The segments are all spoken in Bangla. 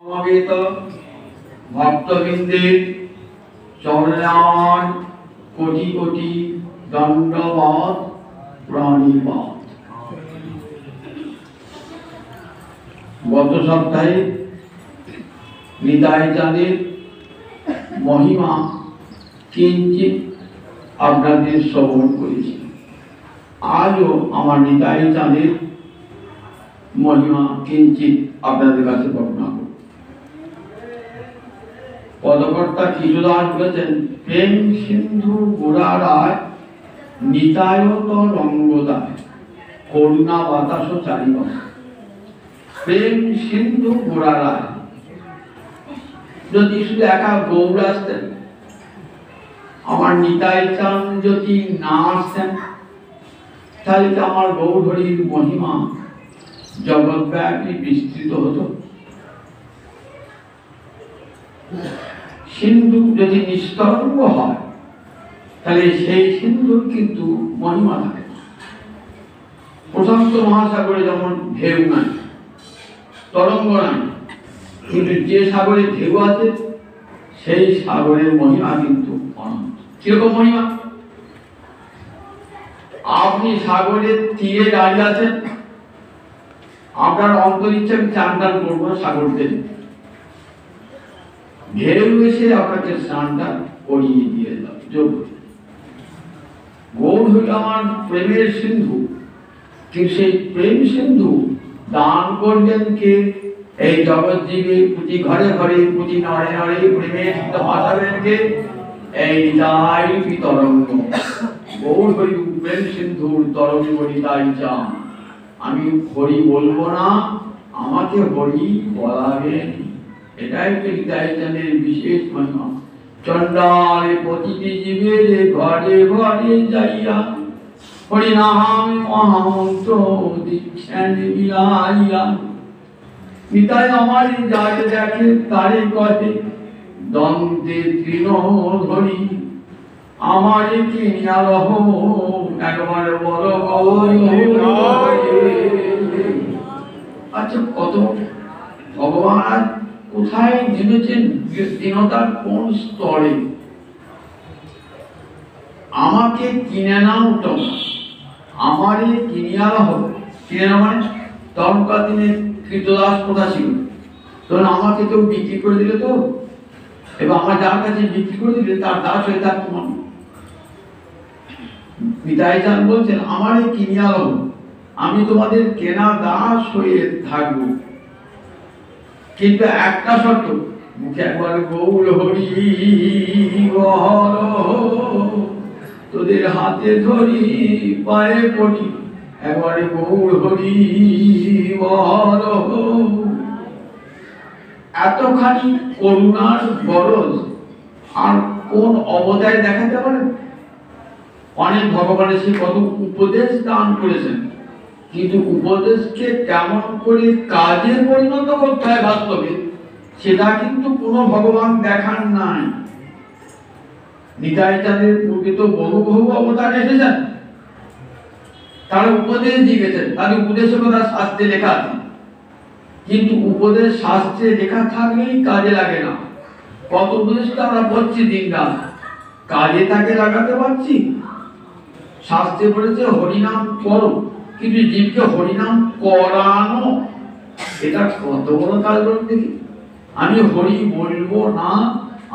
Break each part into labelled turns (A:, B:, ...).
A: সমবেত ভক্তবৃন্দের চরণার কোটি কোটি দণ্ডবত প্রণিপাত। গত সপ্তাহে নিতাই চাঁদের মহিমা কিঞ্চিত আপনাদের শ্রবণ করেছি। আজও আমার নিতাই চাঁদের মহিমা কিঞ্চিত আপনাদের কাছে বর্ণনা করব। পদকর্তা কিশোরদাস বলেছেন, প্রেম সিন্ধু গোড়ারায় নিতায়ত রঙ্গদায় করুণা বাতাস চারিবশ। প্রেম সিন্ধু গোড়ারায়, যদি শুধু একা গৌর আসতেন, আমার নিতাই চাঁদ যদি না আসতেন, তাহলে কি আমার গৌর হরির মহিমা জগৎব্যাপী বিস্তৃত হতো? সিন্ধু যদি নিস্তরঙ্গ হয়, তাহলে সেই সিন্ধুর কিন্তু মহিমা থাকে। প্রশান্ত মহাসাগরে যেমন ঢেউ নাই, তরঙ্গ নাই, কিন্তু যে সাগরে ঢেউ আছে সেই সাগরের মহিমা কিন্তু অনন্ত। কিরকম মহিমা? আপনি সাগরের তীরে দাঁড়িয়ে আছেন, আপনার অন্তরিচ্ছা আমি চান টান করবো না, সাগর থেকে ঢেউ এসে আপনাকে স্নানটা করিয়ে দিয়ে যাবে। গৌর হইল আমার প্রেমের সিন্ধু, কিন্তু সেই প্রেম সিন্ধু দান করবেন কে? এই জগৎ জীবে প্রতি ঘরে ঘরে প্রতি নড়ে নড়ে প্রেমের সিন্ধু ভাসাবেন কে? এই তাই তরঙ্গ। গৌর হইল প্রেম সিন্ধুর তরঙ্গ নিতাই চাঁদ। আমি হরি বলবো না, আমাকে হরি বলাবেন। এটাই তো নিতাই চাঁদের বিশেষ মহিমা। চণ্ডালে প্রতিটি জীবের ঘরে ঘরে যাইয়া হরিনাম মহামন্ত্র দিচ্ছেন বিলাইয়া। নিতাই আমার যাকে দেখে তারে কহে দ্বন্দ্বে তৃণ ধরি, আমারে কিনিয়া রহ একবার বড়। আচ্ছা, কত ভগবান কোথায় নেমেছেন, দীনতার কোন স্তরে? আমাকে কিনে নাও তোমরা, আমারে কিনিয়া রহ। কিনে নাও মানে তখনকার দিনে কৃতদাস প্রথা ছিল। তখন আমাকে কেউ বিক্রি করে দিলে তো, এবার আমার যার কাছে বিক্রি করে দিলে তার দাস হয়ে থাকতো মনে। নিতাই চাঁদ বলছেন, আমারে কিনিয়া রহ, আমি তোমাদের কেনা দাস হয়ে থাকবো, কিন্তু একটা শর্ত, মুখে একবার গৌর হরি বল, তোদের হাতে ধরি পায়ে পড়ি, একবারে গৌর হরি বল। এতখানি করুণার গরজ আর কোন অবতারে দেখাতে পারেন? অনেক ভগবান এসে কত উপদেশ দান করেছেন, কিন্তু উপদেশকে কেমন করে কাজে পরিণত করতে হয় বাস্তবে, সেটা কিন্তু কোনো ভগবান দেখান নাই। নিতাই চাঁদের পূর্বে তো বহু বহু অবতার এসেছেন, তারা উপদেশ দিয়ে গেছেন, তাদের উপদেশের কথা শাস্ত্রে লেখা আছে, কিন্তু উপদেশ শাস্ত্রে লেখা থাকলেই কাজে লাগে না। কত উপদেশটা আমরা পড়ছি দিনরাত, কাজে তাকে লাগাতে পারছি? শাস্ত্রে বলেছে হরিনাম করো, কিন্তু জীবকে হরিনাম করানো, এটা কত বড় কাজ বলুন দেখি। আমি হরি বলবো না,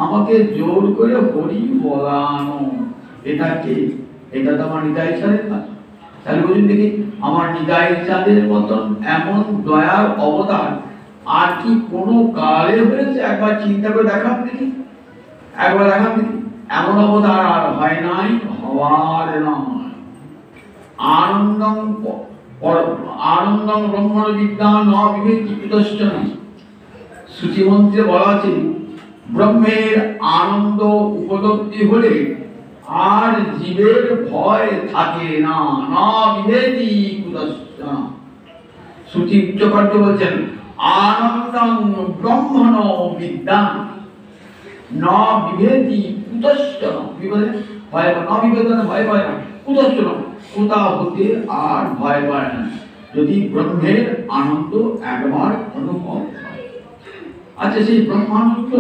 A: আমাকে জোর করে হরি বলানো, এটা কে? এটা তো আমার নিতাই চাঁদের কাজ। তাহলে বলুন দেখি, আমার নিতাই চাঁদের মতন এমন দয়ার অবতার আর কি কোনো কালে হয়েছে? একবার চিন্তা করে দেখান দেখি, একবার দেখান দেখি। এমন অবতার আর হয় নাই, হওয়ার নয়। আনন্দং আনন্দং ব্রহ্মণ বিদ্যা ন বিভেতি কুতশ্চন। সূচিমন্ত্রে বলা আছে, ব্রহ্মের আনন্দ উপলব্ধি হলে আর জীবের ভয় থাকে না, না বিভেতি কুতশ্চন। সূচি উচ্চকণ্ঠে বলছেন, আনন্দং ব্রহ্মণ বিদ্যা ন বিভেতি কুতশ্চন। ভয় না, বিভেদন ভয় পায় না, কুতশ্চন কোথা হতে আর ভয় পায় না, যদি ব্রহ্মের আনন্দ একবার অনুভব হয়। আচ্ছা, সেই ব্রহ্মানন্দ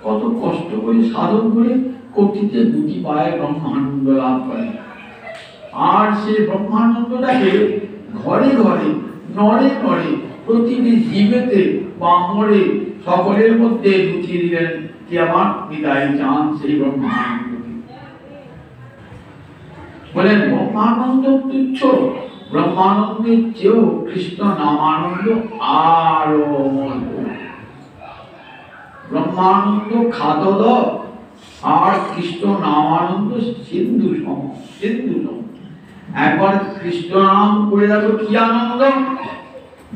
A: কত কষ্ট করে সাধন করে কর্তৃতে দুটি পায়ে ব্রহ্মানন্দ লাভ করে, আর সেই ব্রহ্মানন্দটাকে ঘরে ঘরে নড়ে নড়ে প্রতিটি জীবেতে বা মরে সকলের মধ্যে ঢুকিয়ে দিলেন কি আমার নিতাই চাঁদ সেই ব্রহ্মানন্দকে। বলেন ব্রহ্মানন্দ তুচ্ছ, ব্রহ্মানন্দের চেয়েও কৃষ্ণ নামানন্দ আরো অমূল্য। ব্রহ্মানন্দ খাদদ আর কৃষ্ণ নামানন্দ সিন্ধু সম, সিন্ধু সম। একবার কৃষ্ণ নাম করে দেখো কি আনন্দ,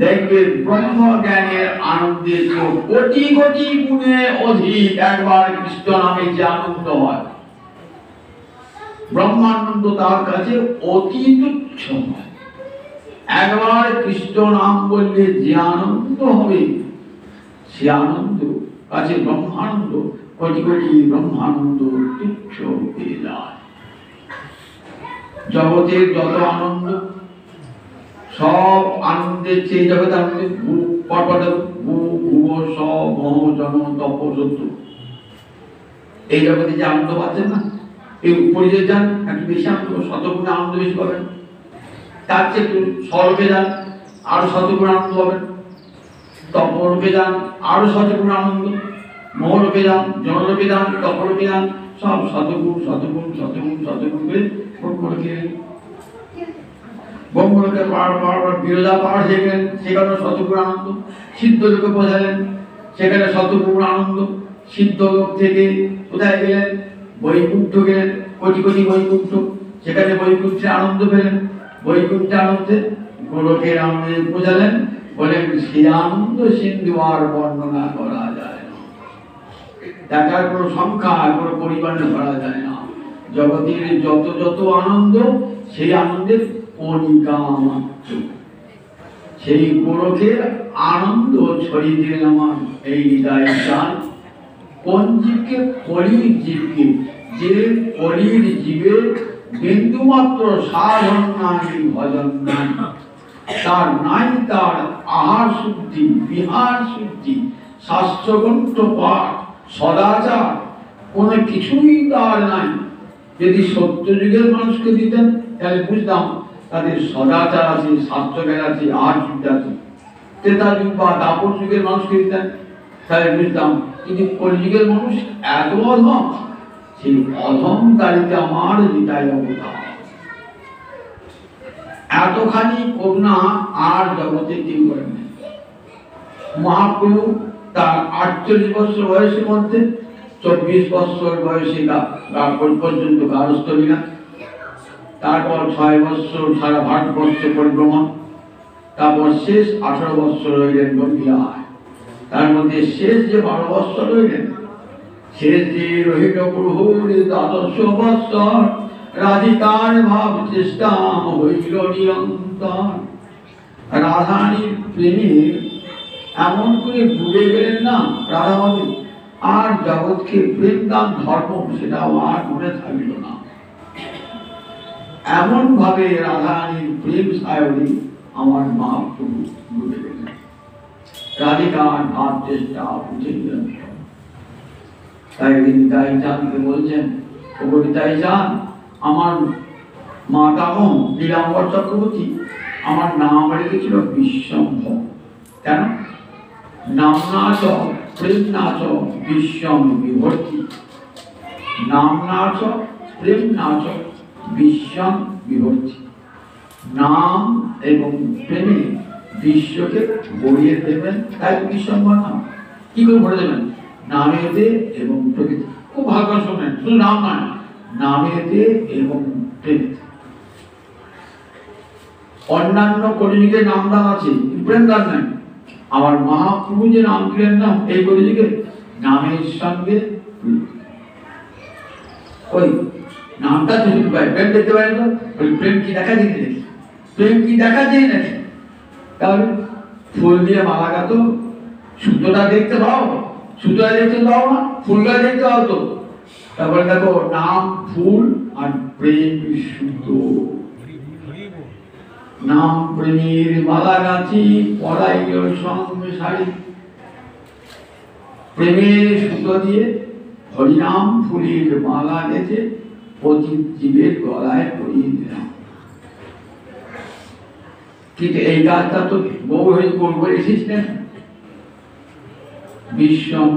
A: দেখবে ব্রহ্ম জ্ঞানের আনন্দের চেয়ে কোটি কোটি গুণে অধিক একবার কৃষ্ণ নামে যে আনন্দ হয়, ব্রহ্মানন্দ তার কাছে অতি তুচ্ছ। একবার কৃষ্ণ নাম বললে যে আনন্দ হবে, সে আনন্দ কাছে ব্রহ্মানন্দ কোটি কোটি ব্রহ্মানন্দ তুচ্ছ হয়ে যায়। জগতের যত আনন্দ সব আনন্দের চেয়ে জগৎ আনন্দ এই জগতে যে আনন্দ পাচ্ছেন না, এই উপরে যে যান একটু বেশি আনন্দ, শতগুণে আনন্দ বেশি পাবেন। তার চেয়ে একটু স্বরূপে যান, আরো শতগুণ আনন্দ পাবেন। তপরূপে যান, আরো শতগুণ আনন্দ। মহরূপে যান, জনরূপে যান, তপরূপে যান, সব শতগুণ শতগুণ শতগুণ শতগুণ করে ব্রহ্মলোকে বিরোধা পাহাড় দেখলেন, সেখানে শতগুণ আনন্দ। সিদ্ধ লোকে বোঝালেন, সেখানে শতগুণ আনন্দ। সিদ্ধ লোক থেকে কোথায় গেলেন? বৈকুণ্ঠ গেলেন, কোটি কোটি বৈকুণ্ঠ, সেখানে বৈকুণ্ঠে আনন্দ পেলেন। বৈকুণ্ঠে আনন্দে গোলকের আনন্দে বোঝালেন, বলেন সে আনন্দ সিন্ধু আর বর্ণনা করা যায় না, দেখার কোনো সংখ্যা কোনো পরিমাণে ধরা যায় না। জগতের যত যত আনন্দ, সেই আনন্দের কণিকা মাত্র। সেই গোলকের আনন্দ ছড়িয়ে দিলেন আমার এই হৃদয় চান। কোন জীবকে? কলির জীবকে। যে কলির জীবের বিন্দু মাত্র সাধন নাই, ভজন নাই, তার নাই তার আহার শুদ্ধি, বিহার শুদ্ধি, শাস্ত্রগ্রন্থ পাঠ, সদাচার, কোনো কিছুই তার নাই। যদি সত্য যুগের মানুষকে দিতেন তাহলে বুঝতাম তাদের সদাচার আছে, শাস্ত্রজ্ঞান আছে, আহার শুদ্ধি আছে। ত্রেতা যুগ বা দাপর যুগের মানুষকে দিতেন তাহলে বুঝতাম। কিন্তু কলিযুগের মানুষ এত অধম, সেই অধম তারিতে আমার হৃদয় অবতার। এতখানি করুণা আর জগতে কেউ করেন। মহাপ্রভু তার 48 বছর বয়সের মধ্যে 24 বছর বয়সে পর্যন্ত গারস্থলী না, তারপর 6 বছর সারা ভারতবর্ষ পরিভ্রমণ, তারপর শেষ 18 বছর রইলেন গম্ভীরায়। তার মধ্যে শেষ যে 12 বছর রইলেন, শেষ যে রহিল প্রভুর 12 বছর, রাধিকার ভাব চেষ্টা হইল নিরন্তর। রাধারানীর প্রেমে এমন করে ডুবে গেলেন না রাধাবাবু, আর জগৎকে প্রেম দান ধর্ম সেটাও আর মনে থাকল না। এমন ভাবে রাধারানীর প্রেম সায়রে আমার মহাপ্রভু ডুবে গেলেন। রাধিকার ভাব চেষ্টা বুঝে গেলেন। তাই নিতাই চাঁদকে বলছেন, ও নিতাই চাঁদ, আমার মাতামহ নীলাম্বর চক্রবর্তী আমার নাম রেখেছিল বিশ্বম্ভর। কেন? নাম নাচ প্রেম নাচ বিশ্বম বিভর্তি। নাম নাচ প্রেম নাচ বিশ্বম বিভর্তি। নাম এবং প্রেমে বিশ্বকে ভরিয়ে দেবেন, তাই বিশ্বম্ভর নাম। কি করে ভরে দেবেন? নামেতে এবং প্রকৃতি। খুব ভালো শোনেন, শুধু নাম নয়, নামেতে এবং প্রেমেতে। অন্যান্য কলিযুগে নামদান আছে, প্রেম দান নাই। আমার মহাপ্রভু যে নাম দিলেন না এই কলিযুগে, নামের সঙ্গে ওই নামটা যদি পাই, প্রেম দেখতে পারেন তো? ওই প্রেম কি দেখা যায় নাকি? প্রেম কি দেখা যায় নাকি? তাহলে ফুল দিয়ে মালা গাতো, সুতোটা দেখতে পাও, সুতোটা দেখতে পাও না, ফুলটা দেখতে পাও তো। তারপরে দেখো নাম ফুল আর প্রেম সুতো। নাম প্রেমের মালা গাছি, পরাইল সঙ্গে শাড়ি। প্রেমের সুতো দিয়ে হরিনাম ফুলের মালা গেঁথে পতিত জীবের গলায় পরিয়ে দিলাম। কিন্তু এই কাজটা তো গৌরহরি করবো এসেছিলেন। বিশ্বম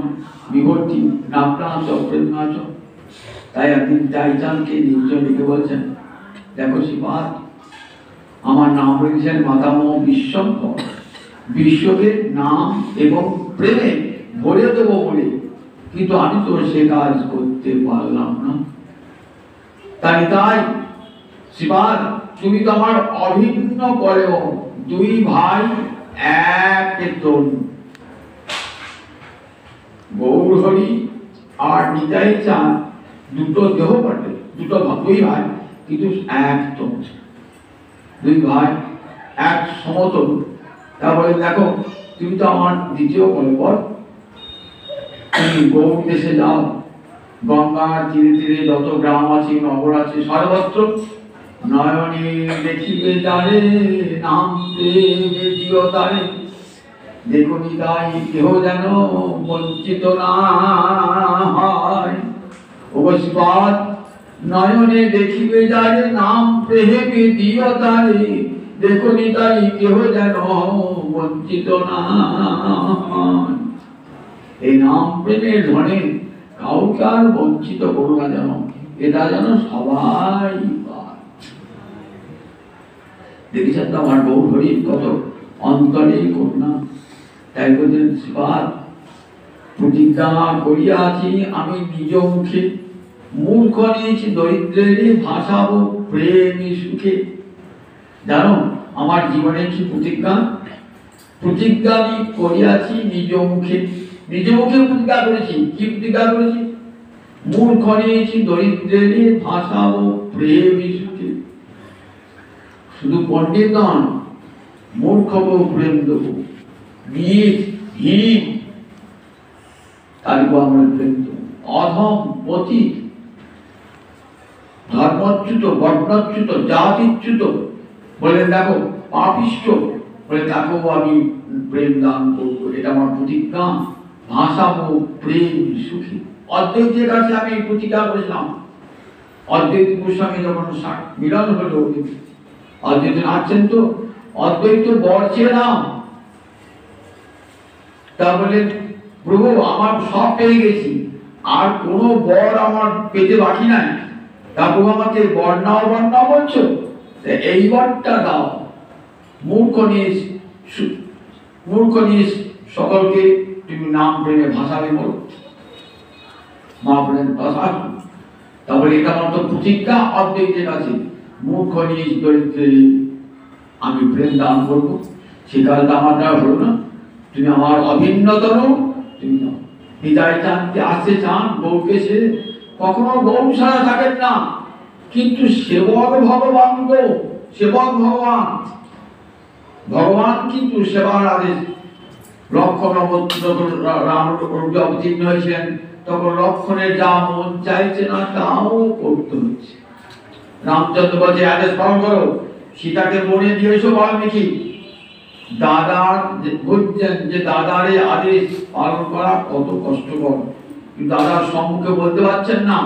A: বিভর্তি নাপ্রান্ত প্রেমনাচ। তাই একদিন টাইটানকে নির্জন লিখে বলছেন, দেখো শ্রীপাদ, আমার নাম রেখেছেন মাতামহ বিশ্বম্ভর, বিশ্বকে নাম এবং প্রেমে ভরে দেবো বলে, কিন্তু আমি তো সে কাজ করতে পারলাম না। তাই শ্রীপাদ, তুমি তো আমার অভিন্ন করেও দুই ভাই এক তরুণ, গৌরহরি আর নিতাই চাঁদ দুটো দেহ পাঠে, দুই ভাই কিন্তু এক তরুণ, দুই ভাই এক সমতল। তারপরে দেখো, তুমি তো আমার দ্বিতীয় কলেবর, তুমি গৌর দেশে যাও, গঙ্গার তীরে তীরে যত গ্রাম আছে নগর আছে সর্বত্র নয়নে দেখিবে তারে, নাম প্রেমে দিও তারে, দেখো নিতাই কেহ যেন বঞ্চিত না হয়। অবশ্যপাত, নয়নে দেখিবে যারে, নাম প্রেমে দিও তারে, দেখো নিতাই কেহ যেন বঞ্চিত না হয়। এই নাম প্রেমের ধনে কাউকে আর বঞ্চিত করো না যেন, এটা যেন সবাই পায়। দেখেছেন তো আমার গৌরহরির কত অন্তরে করুণা। তাই বলছেন, শ্রীপাদ, প্রতিজ্ঞা করিয়াছি আমি নিজ মুখে, মূর্খ নিয়েছি দরিদ্রের ভাসাবো প্রেমী সুখে। জানো আমার জীবনে কি প্রতিজ্ঞা? প্রতিজ্ঞা আমি করিয়াছি নিজ মুখে, নিজ মুখে প্রতিজ্ঞা করেছি। কি প্রতিজ্ঞা করেছি? মূর্খ নিয়েছি দরিদ্রের ভাসাবো প্রেমী সুখে। শুধু পণ্ডিত নন, মূর্খকেও প্রেম দেবো, নিজ হীন তারপর আমরা প্রেম দেবো। অধম পতিত ধর্মচ্যুত বর্ণচ্যুত জাতিচ্যুত বলে দেখো পাপিষ্ঠ বলে তাকেও আমি প্রেম দান করবো, এটা আমার প্রতিজ্ঞা। ভাসাবো প্রেম সুখী। অদ্বৈতের কাছে আমি প্রতিজ্ঞা করেছিলাম। অদ্বৈত গোস্বামী যখন মিলন হলো, অদ্বৈত নাচছেন তো, অদ্বৈত বর ছিলাম। তা বলে প্রভু আমার সব পেয়ে গেছি, আর কোনো বর আমার পেতে বাকি নাই। তা প্রভু আমাকে বর নাও বলছো, এই বরটা দাও। মূর্খ নিস সকলকে তুমি নাম প্রেমে ভাসাবে বলো। মা বলেন তারপরে এটা আমার তো প্রতিজ্ঞা অদ্বৈতের কাছে, মূর্খ নিস দরিদ্রে আমি প্রেম দান করবো। সে কাজটা আমার দ্বারা হলো না, তুমি আমার অভিন্নতর, তুমি হৃদয় চাঁদকে আসতে চান গৌকে, সে কখনো গৌ ছাড়া থাকেন না, কিন্তু সেবক ভগবান গো, সেবক ভগবান ভগবান কিন্তু সেবার আদেশ। লক্ষণ রাম অবতীর্ণ হয়েছেন, তখন লক্ষণের যা মন চাইছে না তাও করতে হচ্ছে। রামচন্দ্র বলছে আদেশ পালন করো, সীতাকে বনে দিয়েছো বাল্মীকি। দাদার বুঝছেন যে দাদার আদেশ পালন করা কত কষ্টকর, কিন্তু দাদার সম্মুখে বলতে পারছেন না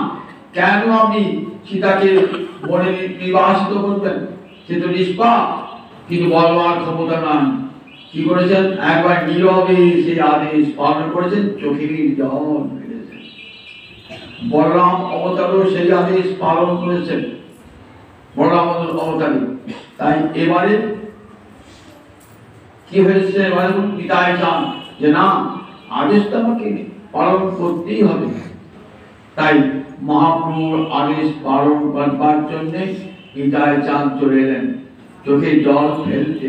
A: কেন আপনি সীতাকে বনে নিবাসিত করবেন, সে তো নিষ্পাপ। কিন্তু বলবার ক্ষমতা নাই। কি করেছেন? একবার নীরবে সেই আদেশ পালন করেছেন, চোখের জল ফেলেছেন। বলরাম অবতারও সেই আদেশ পালন করেছেন, বলরাম অবতারী। তাই এবারে কি হয়েছে? এবারে পিতায় চান যে না, আদেশটা আমাকে পালন করতেই হবে। তাই মহাপ্রভুর আদেশ পালন করবার জন্য পিতায় চান চলে এলেন, চোখে জল ফেলতে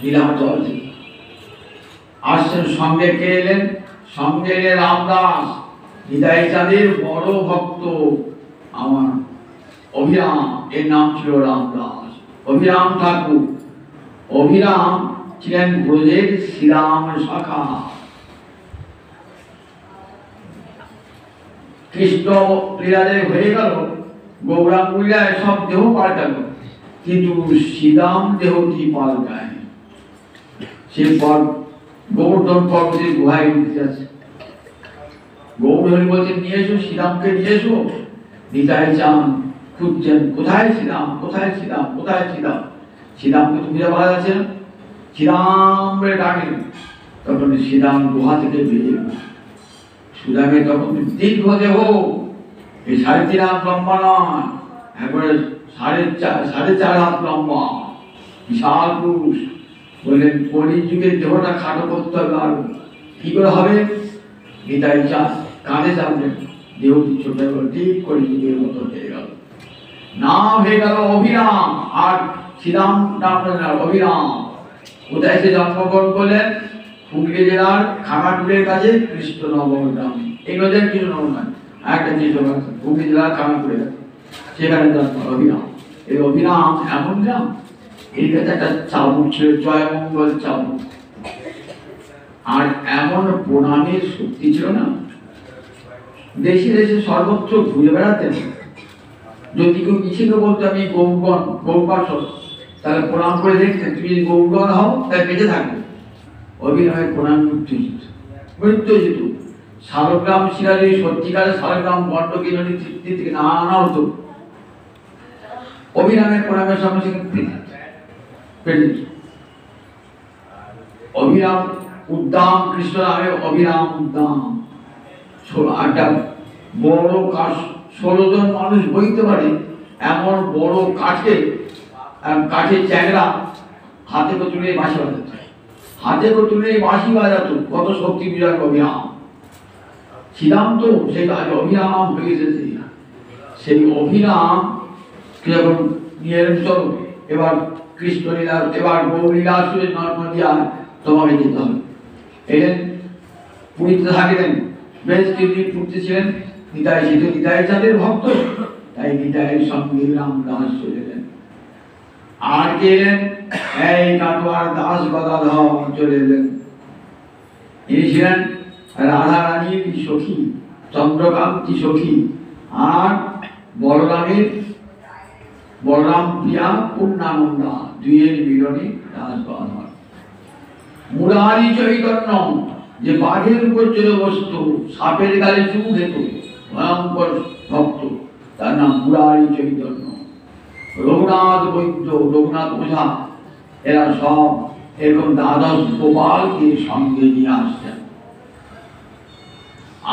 A: নীলাম জল আসছেন। সঙ্গে কে এলেন? সঙ্গে এলেন রামদাস, হৃদয় চাঁদের বড় ভক্ত আমার অভিরাম, এর নাম ছিল রামদাস। অভিরাম ঠাকুর, অভিরাম ছিলেন ব্রজের শ্রীরাম শাখা। কৃষ্ণ লীলাতে হয়ে গেল, গৌরাঙ্গ লীলায় সব দেহ পাল্টাল, কিন্তু শ্রীরাম দেহটি পাল্টায়। সে গোবর্ধন পর্বতের গুহায় উঠতে আছে। গৌরহরি বলছেন নিয়ে এসো, শ্রীরামকে নিয়ে এসো। নিতাই চাঁদ খুঁজছেন, কোথায় শ্রীরাম, কোথায় শ্রীরাম, কোথায় শ্রীরাম। শ্রীরামকে তো খুঁজে পাওয়া যাচ্ছে না। শ্রীরাম বলে ডাকেন, তখন শ্রীরাম গুহা থেকে বেরিয়ে এলো। সুদামে তখন দীর্ঘ দেহ, এই 3.5 হাত লম্বা নয়, একবারে 4.5 হাত লম্বা বিশাল পুরুষ। বললেন কলিযুগের দেহটা খাটো করতে হবে, আর কি করে হবে? নিতাই চাঁদ কাঁধে চাপলেন, দেহটি ছোট হয়ে ঠিক কলিযুগের মতো হয়ে গেল। নাম হয়ে গেল অভিরাম। আর শ্রীরাম নাম অভিরাম। কোথায় এসে জন্মগ্রহণ করলেন? হুগলি জেলার খানাকুলের কাছে কৃষ্ণনগর গ্রামে। এই নদীর কৃষ্ণনগর নয়, একটা কৃষ্ণনগর আছে হুগলি জেলার খানাকুলের কাছে, সেখানে জন্ম অভিরাম। এই অভিরাম এমন গ্রাম, এর কাছে একটা চাবুক ছিল, জয়মঙ্গল চাবুক। আর এমন প্রণামের শক্তি ছিল না, দেশে দেশে সর্বত্র ঘুরে বেড়াতেন। যদি কেউ মিছিল বলতো আমি গৌরগণ গৌরপার্ষদ, তাহলে প্রণাম করে দেখতেন, তুমি যদি গৌরগণ হও তাহলে বেঁচে থাকবে। অভিনয়ের প্রণাম মৃত্যু যেত। শালগ্রাম সিরাজে সত্যিকারের শালগ্রাম গণ্ডকী নদী তৃপ্তি থেকে নানা হতো। অভিরামের প্রণামের সঙ্গে সঙ্গে অভিরাম উদ্যান, কৃষ্ণ নামে অভিরাম উদ্যান। একটা বড় কাঠ, 16 জন মানুষ বইতে পারে এমন বড় কাঠের চ্যাংড়া হাতে করে তুলে বাঁশি বাজাতো, হাতে করে তুলে বাঁশি বাজাতো। কত শক্তি বিরাট অভিরাম। শ্রীরাম তো সেই অভিরাম হয়ে এসেছে। সেই অভিরাম যখন নিয়ে চলো এবার কৃষ্ণলীলা, এবার গৌরলীলা আসলে নর্মদিয়া তোমাকে যেতে হবে। এলেন, পুরীতে থাকলেন, বেশ কিছুদিন পুরীতে ছিলেন। নিতাই ছিল নিতাই চাঁদের ভক্ত, তাই নিতাইয়ের সঙ্গে রামদাস চলে এলেন। আর কে এলেন? এই কাটোয়ার দাস গদাধর চলে এলেন। ইনি ছিলেন রাধা রানীর সখী, চন্দ্রকান্তি সখী, আর বলরাম প্রিয়া পূর্ণানন্দা, দুইয়ের মিলনে দাস গদাধর। মুরারি চৈতন্য, যে বাঘের উপর চলে বসত, সাপের গালে চুমু খেত, ভয়ঙ্কর ভক্ত, তার নাম মুরারি চৈতন্য। রঘুনাথ বৈদ্য, রঘুনাথ ওঝা, এরা সব এরকম দ্বাদশ গোপালকে সঙ্গে নিয়ে আসছেন।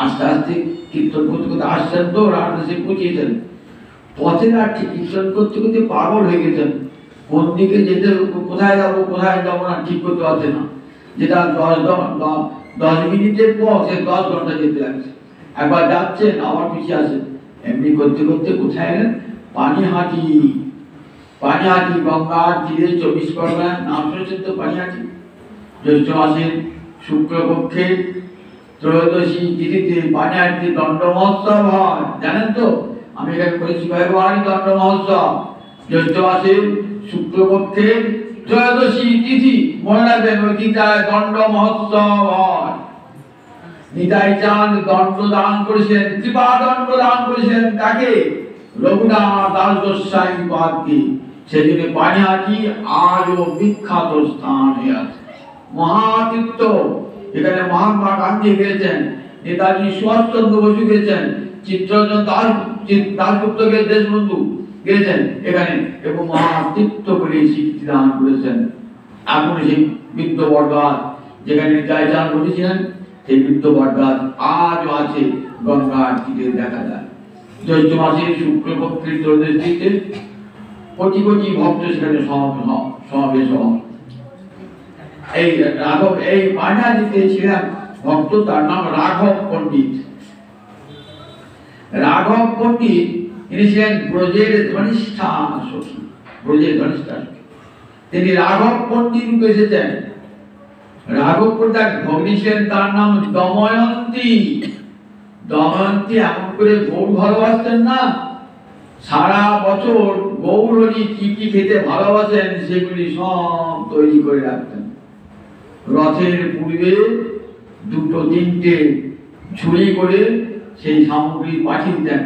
A: আস্তে আস্তে কীর্তন করতে করতে আসছেন তো রাজদাসে পৌঁছেছেন। পথে রাখছে কীর্তন করতে করতে পাগল হয়ে গেছেন। কোন দিকে যেতে, কোথায় যাবো কোথায় যাবো না ঠিক করতে পারছে না। যেটা 10 মিনিটের পথ, সে 10 ঘন্টা যেতে লাগছে। একবার যাচ্ছেন আবার পিছিয়ে আসেন, এমনি করতে করতে কোথায় এলেন? পানিহাটি। পানিহাটি গঙ্গার তীরে 24 পরগনা। নাম শুনেছেন তো পানিহাটি? জ্যৈষ্ঠ মাসের শুক্লপক্ষে ত্রয়োদশী তিথিতে পানিহাটিতে দণ্ড মহোৎসব হয়, জানেন তো? আমি এখানে বলেছি কয়েকবারই দণ্ড মহোৎসব। জ্যৈষ্ঠ মাসের শুক্লপক্ষে ত্রয়োদশী তিথি, মনে রাখবেন ওই দিনটায় দণ্ড মহোৎসব হয়। নিতাই চাঁদ দণ্ড দান করেছেন, কৃপা দণ্ড দান করেছেন কাকে? রঘুনাথ দাস গোস্বাই পাদকে। সেজন্য পানিহাটি আজও বিখ্যাত স্থান হয়ে আছে। মহাতীর্থ, এখানে মহাত্মা গান্ধী গিয়েছেন, নেতাজি সুভাষচন্দ্র বসু গিয়েছেন, চিত্তরঞ্জন দাশগুপ্তকে দেশবন্ধু গিয়েছেন এখানে, এবং মহাতীর্থ বলে স্বীকৃতি দান করেছেন। এখন সেই বৃদ্ধ বটগাছ যেখানে নিতাই চাঁদ বসেছিলেন, সেই বৃদ্ধ বটগাছ আজও আছে, গঙ্গার তীরে দেখা যায়। জ্যৈষ্ঠ মাসের শুক্লপক্ষের ত্রয়োদশীতে কোটি কোটি ভক্ত সেখানে সমাবেশ হয়। এই রাঘব, এই পানিহাটিতে ছিলেন ভক্ত, তার নাম রাঘব পণ্ডিত। রাঘব পণ্ডিত ইনি ছিলেন ব্রজের ধনিষ্ঠা সখী, ব্রজের ধনিষ্ঠা সখী। তিনি রাঘব পণ্ডিত রূপে এসেছেন। রাঘব পণ্ডিত ভগ্নী ছিলেন, তার নাম দময়ন্তী। দময়ন্তী এমন করে গৌর ভালোবাসতেন না, সারা বছর গৌরহরি কি কি খেতে ভালোবাসেন সেগুলি সব তৈরি করে রাখতেন। রথের পূর্বে 2-3টে ঝুড়ি করে সেই সামগ্রী পাঠিয়ে দিতেন।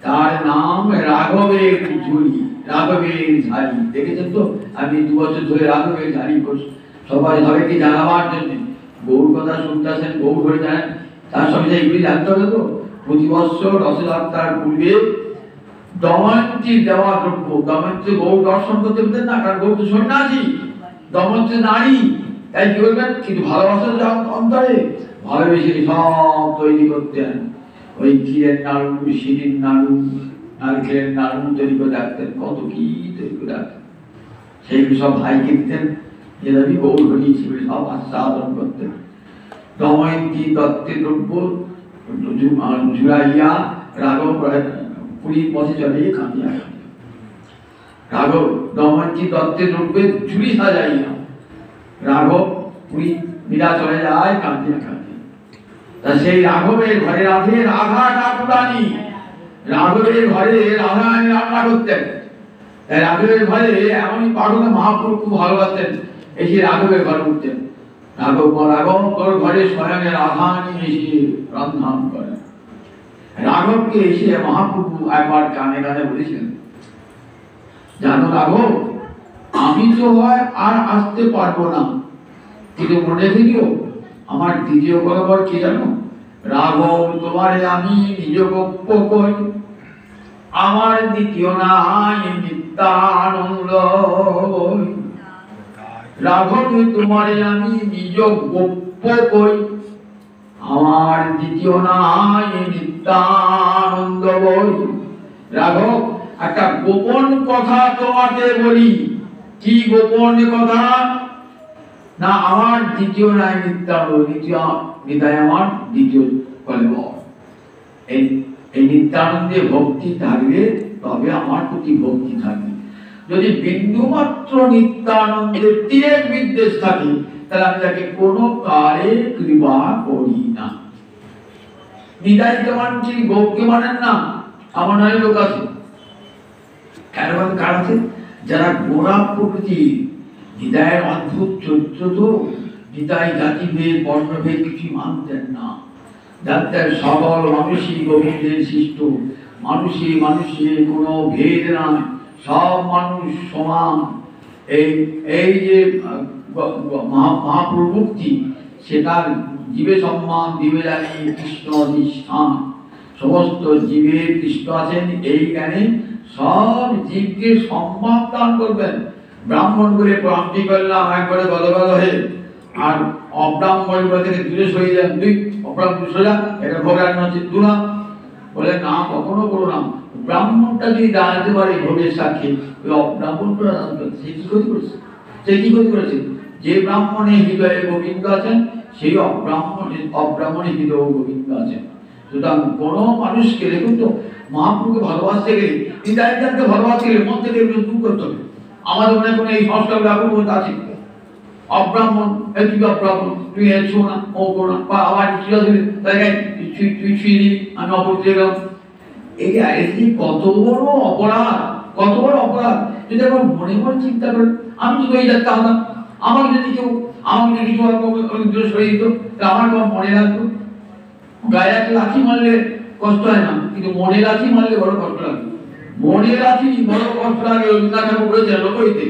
A: তার নাম রাঘবের ঝুড়ি, রাঘবের ঝাড়ি। দেখেছেন তো? আমি 2 বছর ধরে রাঘবের ঝাড়ি করছি, সবাই ভাবে কি জানাবার জন্য। গৌর কথা শুনতে আসেন, গৌর হয়ে যান, তার সঙ্গে এগুলি জানতে হবে তো। প্রতি বৎসর রথযাত্রার পূর্বে দময়ন্তী দেওয়া দ্রব্য, দময়ন্তী গৌর দর্শন করতে পেতেন না, কারণ গৌর তো সন্ন্যাসী, দময়ন্তী নারী, তাই কি বলবেন, কিন্তু ভালোবাসার অন্তরে ভালোবেসে সব তৈরি করতেন। ওই ক্ষীরের নাড়ু, শিরির নাড়ু, নারকেলের নাড়ু তৈরি করে রাখতেন, কত কি তৈরি করে রাখতেন, সেইগুলো সব ভাইকে দিতেন, এভাবেই গৌর হরিয়েছি বলে সব আস্বাদন করতেন। দময়ন্তী দত্তের দ্রব্য ঝুলাইয়া রাঘব পুরীর পথে চলে কাঁদিয়া, রাঘব দময়ন্তী দত্তের দ্রব্যে ঝুলি সাজাইয়া রাঘব পুরী মীরা চলে যায় কাঁদিয়া কাঁদিয়া। তা সেই রাঘবের ঘরে রাধে রাধা ঠাকুরানী, রাঘবের ঘরে রাধা রান্না করতেন। তাই রাঘবের ঘরে এমনই পাগল মহাপ্রভু খুব ভালোবাসতেন, এসে রাঘবের ঘরে উঠতেন। রাঘব ঘরে স্বয়ং রাধানী এসে রন্ধন করেন। রাঘবকে এসে মহাপ্রভু একবার কানে কানে বলেছিলেন, জানো রাঘব, আমি তো হয় আর আসতে পারবো না, কিন্তু মনে রেখো আমার দ্বিতীয় বরাবর কি জানো, রাঘব তোমারে আমি নিজ গপ্প কই, আমার দ্বিতীয় নাই নিত্যানন্দ। রাঘব তোমারে আমি নিজ গপ্প কই, আমার দ্বিতীয় নাই নিত্যানন্দ বই। রাঘব, একটা গোপন কথা তোমাকে বলি। কি গোপন কথা? না, আমার দ্বিতীয় নাই নিত্যানন্দ, দ্বিতীয় নিতাই আমার দ্বিতীয় কলব। এই নিত্যানন্দে ভক্তি থাকবে তবে আমার প্রতি ভক্তি থাকবে। যদি বিন্দু মাত্র নিত্যানন্দের তীরের বিদ্বেষ থাকে, তাহলে আমি তাকে কোনো কালে কৃপা করি না। নিতাইকে মানছি, গৌরকে মানেন না, আমার নয় লোক আছে। এমন কার আছে যারা গোড়া প্রকৃতি, নিতাইয়ের অদ্ভুত চরিত্র, তো নিতাই জাতিভেদ বর্ণভেদ কিছু মানতেন না, জানতেন সকল মানুষই গোবিন্দের সৃষ্ট, মানুষে মানুষে কোনো ভেদ নাই, সব মানুষ সমান। এই যে মহাপ্রভুক্তি, সেটার জীবে সম্মান দিবে জানি কৃষ্ণ অধিষ্ঠান। সমস্ত জীবের কৃষ্ণ আছেন এই জ্ঞানে সব জীবকে সম্মান দান করবেন। ব্রাহ্মণ বলে প্রান্তি করলাম একবারে গল হয়ে, আর অব্রাহ্মণ থেকে দূরে সরে যান, দুই অব্রাহ্মণ সোজা, এটা ভোগার নচিত দুরা বলে না, কখনো করো না। ব্রাহ্মণটা যদি দাঁড়াতে পারে ভোগের সাক্ষী, ওই অব্রাহ্মণটা সে কি ক্ষতি করেছে? সে কি ক্ষতি করেছে? যে ব্রাহ্মণের হৃদয়ে গোবিন্দ আছেন, সেই অব্রাহ্মণের হৃদয়ে গোবিন্দ আছেন। সুতরাং কোনো মানুষকে, দেখুন তো, মহাপ্রভুকে ভালোবাসতে গেলে, নিতাইকে ভালোবাসতে গেলে মন থেকে দূর করতে হবে। আমাদের মনে কোনো এই সংস্কার ব্যাপক আছে, অব্রাহ্মণ, তুই অব্রাহ্মণ, তুই এসো না, ও করো না, বা আবার তুই ছুঁয়ে দিবি, আমি অপরিচয় গেলাম। এই কত বড় অপরাধ, কত বড় অপরাধ। যদি এখন মনে মনে চিন্তা করেন, আমি যদি এই যাত্রা হতাম, আমাকে যদি কেউ কিছু সরিয়ে দিত, আমার মনে রাখতো। গায়ে একটা লাঠি মারলে কষ্ট হয় না, কিন্তু মনে লাঠি মারলে বড় কষ্ট লাগে। মনে লাঠি বড় কষ্ট লাগে। রবীন্দ্রনাথ ঠাকুর বলেছেন লোকহিতে,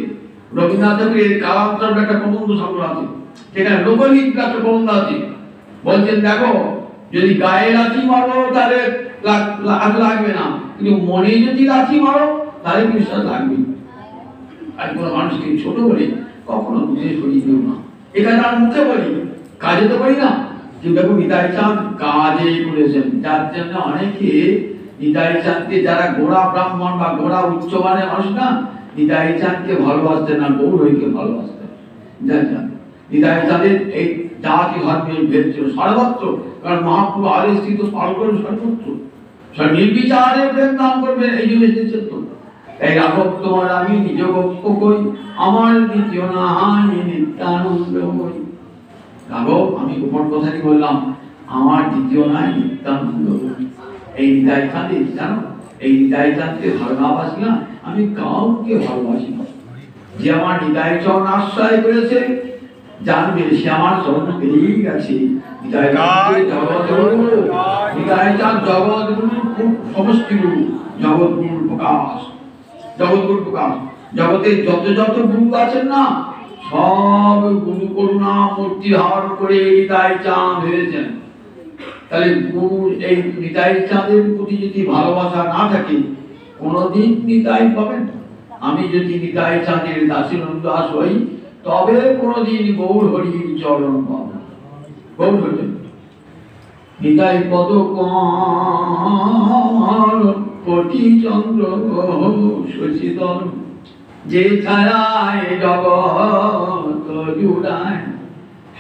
A: রবীন্দ্রনাথ ঠাকুরের কালান্তর একটা প্রবন্ধ সংগ্রহ আছে, সেখানে লোকহিত একটা প্রবন্ধ আছে। বলছেন দেখো, যদি গায়ে লাঠি মারো তাহলে লাগবে না, কিন্তু মনে যদি লাঠি মারো তাহলে বিশ্বাস লাগবে। আর কোনো মানুষকে ছোট বলে কখনো দূরে সরিয়ে দিও না। এখানে আর মুখে বলি, কাজে তো করি না। যে দেখো নিতাই চাঁদ কাজে করেছেন, যার জন্য অনেকে নিতাই চাঁদকে, যারা গোড়া ব্রাহ্মণ বা গোড়া উচ্চমানের মানুষ না, নিতাই চাঁদকে ভালোবাসতেন না, গৌর হরিকে ভালোবাসতেন। নিতাই চাঁদের এই জাতি ধর্মের ভেদ ছিল সর্বত্র, কারণ মহাপ্রভু আদেশ স্থিত পালন করেন সর্বত্র, নির্বিচারে প্রেম নাম করবেন, এই জন্য এসেছেন। তো তাই রাঘব তোমার আমি নিজ গপ্প কই, আমার দ্বিতীয় নাই নিত্যানন্দ বই। রাঘব, আমি গোপন কথাটি বললাম, আমার দ্বিতীয় নাই নিত্যানন্দ বই। এই নিতাই চাঁদে জানো, এই নিতাই চাঁদকে ভালোবাসি না, আমি কাউকে ভালোবাসি না। যে আমার নিতাই চরণ আশ্রয় করেছে, জানবে সে আমার চরণ পেয়েই গেছে। নিতাই চাঁদ জগৎগুরু, সমষ্টি গুরু, জগৎগুরুর প্রকাশ, জগৎগুরু প্রকাশ। জগতে যত যত গুরু আছেন না, সব গুরু করুণা মূর্তি ধারণ করে নিতাই চাঁদ হয়েছেন। তাহলে গুরু এই নিতাই চাঁদের প্রতি যদি ভালোবাসা না থাকে কোনদিন নিতাই পাবেন। আমি যদি নিতাই চাঁদের দাসীনন্দ দাস হই তবে কোনদিন গৌর হরির চরণ পাব। গৌর হরি নিতাই পদ কোটি চন্দ্র শশীদল যে ছায়ায় জগৎ জুড়ায়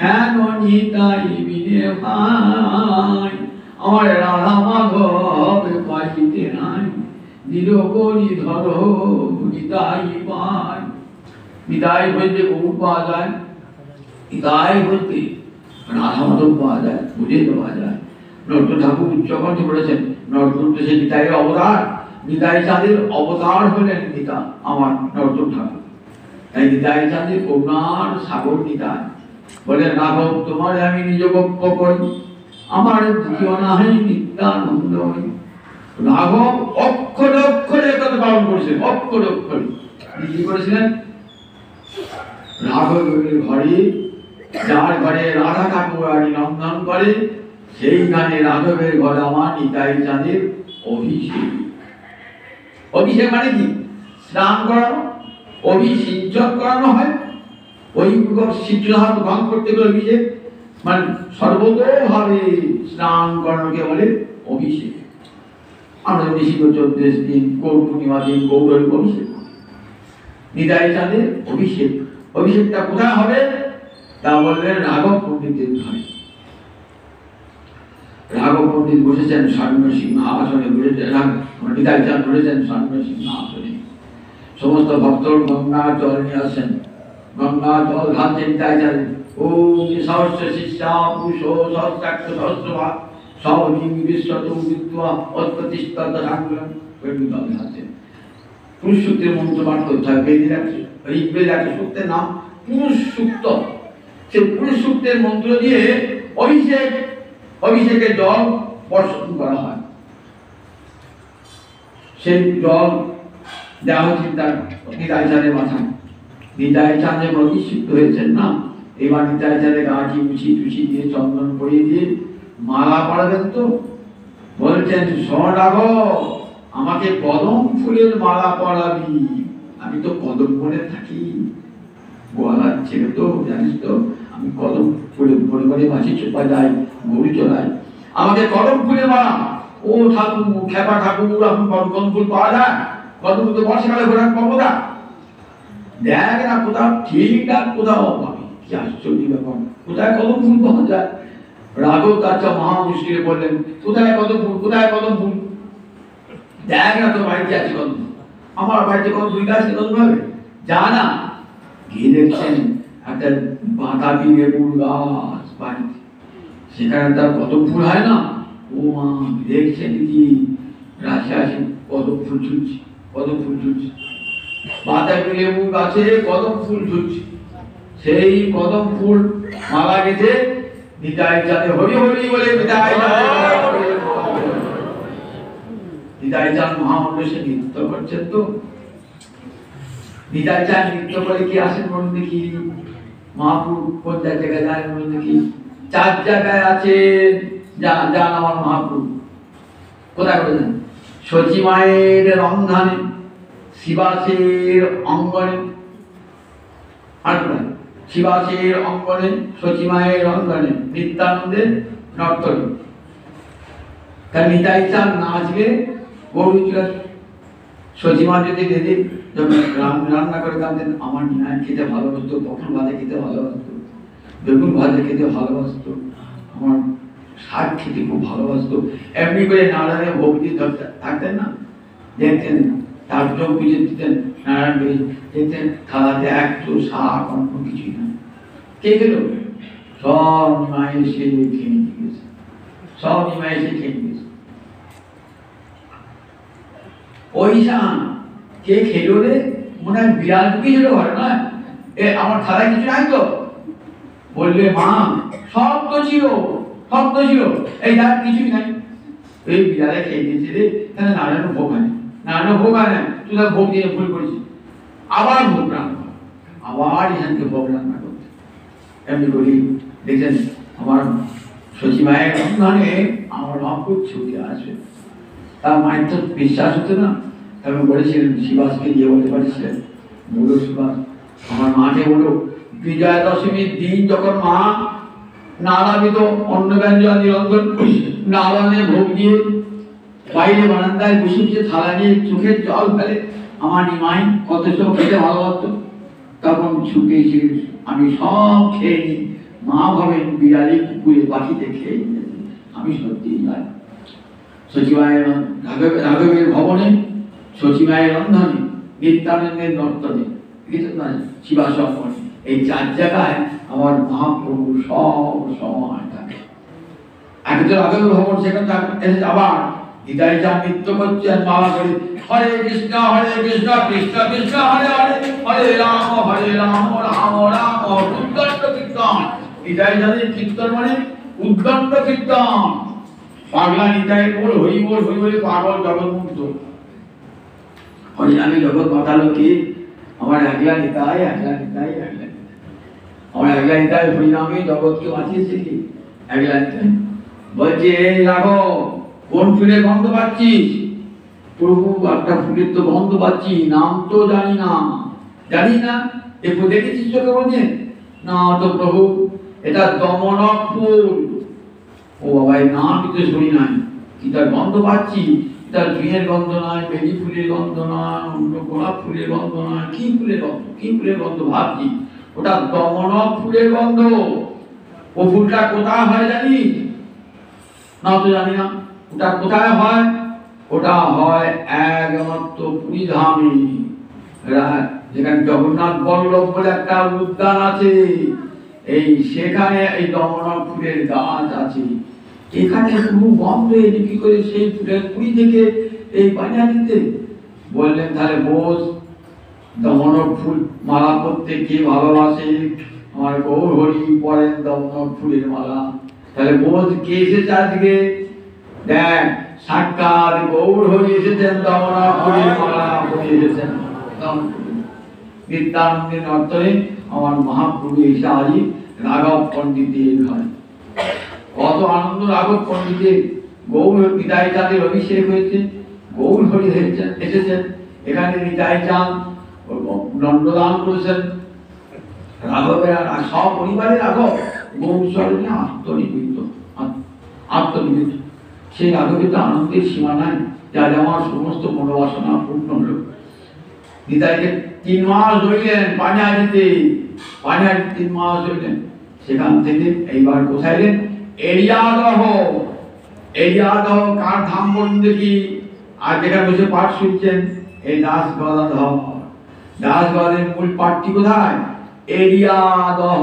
A: হেন নিতাই বিনে ভাই আমার রাধা মাধব পাইতে নাই নিরবরি ধর নিতাই পায়। নিতাই বলতে গৌর পাওয়া যায়, নিতাই বলতে রাধা মাধব পাওয়া যায়, বুঝে পাওয়া যায়। নট্ট ঠাকুর উচ্চকণ্ঠে বলেছেন নট্ট সে নিতাইয়ের অবতার, নিতাই চাঁদের অবতার হলেন নিতা আমার নট্ট ঠাকুর। তাই নিতাই চাঁদের করুণার সাগর নিতাই বলেন রাঘব তোমার আমি নিজ গপ্প করি আমার দ্বিতীয় নাহি নিত্যানন্দ। রাঘব অক্ষরে অক্ষরে কথা পালন করেছেন, অক্ষরে অক্ষরে কি করেছিলেন? রাঘবের ঘরে যার ঘরে রাধা ঠাকুর নন্দন করে সেই গানে রাঘবের ঘরে আমার নিতাই চাঁদের অভিষেক। অভিষেক মানে কি? স্নান করানো, অভিষিঞ্চন করানো হয়। ওই সিদ্ধহাত ভঙ্গ করতে গেলে অভিষেক মানে সর্বতোভাবে স্নান করানোকে বলে অভিষেক। আমরা বেশি 14 দিন গৌর পূর্ণিমা দিন গৌরের অভিষেক, নিতাই চাঁদের অভিষেক। অভিষেকটা কোথায় হবে? তা বললেন রাঘব পণ্ডিতের ঘরে। রাঘব পণ্ডিত বসেছেন স্বর্ণ সিংহাসনে, নিতাই চাঁদ বসেছেন স্বর্ণ সিংহাসনে। সমস্ত ভক্ত গঙ্গা জল নিয়ে আসেন, গঙ্গা জল ঢালছেন নিতাই চাঁদে। ওম সহস্র শিষ্যা পুরুষ সহস্রাক্ষ সহস্রভা সবলিং বিশ্বতু বিদ্যা অত্যতিষ্ঠত সাংগ্রাম জল ঢালছেন। পুরুষ সূক্তের মন্ত্র পাঠ করতে হয়। বেদে আছে, ঋগ্বেদে আছে সূক্তের নাম পুরুষ সূক্ত। সেই পুরুষ সূক্তের মন্ত্র দিয়ে অভিষেকের জল বর্ষণ করা হয়। সেই জল দেওয়া হচ্ছে তার নিতাই চাঁদের মাথায়। নিতাই চাঁদে অভিষিক্ত হয়েছেন না, এবার নিতাই চাঁদের গাঁটি মুছি দিয়ে চন্দন পরিয়ে দিয়ে মালা পরাবেন। তো বলছেন শোন রাঘব আমাকে কদম ফুলের মালা পরাবি, আমি তো কদম বনে থাকি, গোয়ালার ছেলে তো জানিস তো, আমি কদম ফুলে ভরে ভরে মাছি চোপা যাই, গরু চলাই, আমাকে কদম ফুলের মালা। ও ঠাকুর খেপা ঠাকুর এখন কদম ফুল পাওয়া যায়? কদম ফুল তো বর্ষাকালে ঘোরার পাবো না, দেখ না কোথাও ঠিক না কোথাও পাবি। কি আশ্চর্য ব্যাপার, কোথায় কদম ফুল পাওয়া যায়? রাঘব তার মহা মুশকিলে বললেন কোথায় কদম ফুল, কোথায় কদম ফুল? দেখ না তোর বাড়িতে আছে কদম ফুল, আমার বাড়িতে কদম ফুল গাছ কদম হবে? যা না, গিয়ে দেখছেন একটা বাতাবি লেবুর গাছ বাড়িতে, সেখানে তার কদম ফুল হয় না। ও মা দেখছেন কি রাশি আসে কদম ফুল ঝুলছে, কদম ফুল ঝুলছে, বাতাবি লেবু গাছে কদম ফুল ঝুলছে। সেই কদম ফুল মালা গেছে নিতাই চাঁদে হরি হরি বলে নিতাই নিতাই চাঁদ মহামন্ডসে নৃত্য করছেন। তো নিতাই চাঁদ নৃত্য করে কি আসেন বলুন দেখি? মহাপুর কোন জায়গায় যায় বলুন দেখি? 4 জায়গায় আছে। যান আমার মহাপুর কোথায় করেছেন? সচী মায়ের রন্ধনে, শিবাসের অঙ্গনে, আর কোথায়? শিবাসের অঙ্গনে, সচী মায়ের অঙ্গনে, নিত্যানন্দের নর্তনে। তার নিতাই চাঁদ নাচলে গরু চলে। সচী মা যদি দিদি যখন রান্না করে কাঁদতেন, আমার নিহার খেতে ভালোবাসতো, পটল ভাজা খেতে ভালোবাসতো, বেগুন ভাজা খেতে ভালোবাসতো, আমার শাক খেতে খুব ভালোবাসতো। এমনি করে নারায়ণের ভোগ দিয়ে থাকতেন না, দেখতেন তার চোখ বুঝে দিতেন, নারায়ণ দেখতেন থালাতে একটু শাক অন্য কিছুই না। কে গেল? সব নিমাই এসে খেয়ে গেছে, সব নিমাই এসে খেয়ে গেছে। ওই শান কে খেলো রে? মনে হয় বিড়াল ঢুকিয়েছিল ঘরে, নয় আমার থালায় কিছু নাই তো? বললে মা সব তো ছিল, সব তো ছিল, এই যার কিছুই নাই। এই বিড়ালে খেয়ে দিয়েছে রে, তাহলে নারায়ণ ভোগ আনে, নারায়ণ ভোগ আনে, তুই তার ভোগ দিয়ে ভুল করেছিস, আবার ভোগ রান্না, আবার এখানকে ভোগ রান্না করতে। এমনি করি দেখছেন আমার সচিবায়ের রন্ধনে আমার মহাপুর ছুটি আসবে। তার মায়ের তো বিশ্বাস হতো না, তবে বলেছিলেন শিবাসকে দিয়ে বলতে পারছিলেন, বলো শিবাস আমার মাকে বলো বিজয়া দশমীর দিন যখন মা নানাবিধ অন্ন ব্যঞ্জন নিরঞ্জন নারায়ণে ভোগ দিয়ে বাইরে বারান্দায় বসে বসে থালা নিয়ে চোখের জল ফেলে, আমার নিমাই কত সব খেতে ভালোবাসত, তখন ছুটে এসে আমি সব খেয়ে নিই। মা ভাবেন বিড়ালি কুকুরে পাখিতে খেয়ে নিয়েছে, আমি সত্যি যাই সচিবায়ের রাঘবের ভবনে, সচিবায়ের রন্ধনে, নিত্যানন্দের নর্তনে, শিবাসন, এই 4 জায়গায় আমার মহাপ্রভু সব সময় থাকে। আগে তো রাঘবের ভবন, সেখানে এসে আবার হৃদয় যা নৃত্য করছেন মালা করে, হরে কৃষ্ণ কৃষ্ণ কৃষ্ণ হরে হরে, হরে রাম রাম রাম উদ্দণ্ড কীর্তন। হৃদয় যাদের কীর্তন মানে উদ্দণ্ড কীর্তন। পাগলা নিতাইয়ের বল হরি বলে পাগল জগৎমুক্ত। হরিনামে জগৎ মাতালো কে? আমার একলা নিতাই আমার একলা নিতাই হরিনামে জগৎকে বাঁচিয়েছে কি? একলা নিতাই বলছে, এই রাখো কোন ফুলের গন্ধ পাচ্ছিস? প্রভু একটা ফুলের তো গন্ধ পাচ্ছি, নাম তো জানি না। একটু দেখেছিস চোখে বলছে না তো প্রভু, এটা দমনক ফুল। ও বাবা, এই নাম কিন্তু শুনি নাই, কি তার গন্ধ পাচ্ছি? তার জুঁয়ের গন্ধ নয়, বেলি ফুলের গন্ধ নয়, অন্য গোলাপ ফুলের গন্ধ নয়, কি ফুলের গন্ধ ভাবছি? ওটা দমনক ফুলের গন্ধ। ও ফুলটা কোথায় হয় জানিস? না তো জানি না। ওটা কোথায় হয়? ওটা হয় একমাত্র পুরী ধামে, যেখানে জগন্নাথ বল্লভ বলে একটা উদ্যান আছে, এই সেখানে এই দমনক ফুলের গাছ আছে। এখানে পুরো বন্ধ, এনে কি করে সেই ফুলের কুড়ি থেকে এই বানিয়ে দিতে? বললেন তাহলে বোঝ, দমনক ফুল মালা করতে কে ভালোবাসে? আমার গৌর হরি পরেন দমনক ফুলের মালা। তাহলে বোঝ কে এসেছে আজকে? দেখ, সাক্ষাৎ গৌর হরি এসেছেন, দমনক ফুলের মালা পরে এসেছেন। নিত্যানন্দের নর্তনে আমার মহাপ্রভু এসে আজ রাঘব পণ্ডিতের ঘরে। কত আনন্দ রাঘব পণ্ডিতের! গৌর নিতাই চাঁদের অভিষেক হয়েছে, গৌর হরি এসেছেন এখানে। নিতাই চাঁদ দণ্ডদান করেছেন রাঘবের, আর সব পরিবারের রাঘব গৌর চরণে আত্মনিবেদিত। সেই রাঘবের আনন্দের সীমা নাই, যা আমার সমস্ত মনোবাসনা পূর্ণ হল। নিতাইকে 3 মাস রইলেন পানিহাটিতে, 3 মাস রইলেন। সেখান থেকে এইবার কোথায় এলেন? এরিয়াদহ কার ধাম বলুন দেখি? আর যেখানে বসে পাঠ শুনছেন এই দাসগড়ের মূল পাঠটি কোথায়? এরিয়াদহ,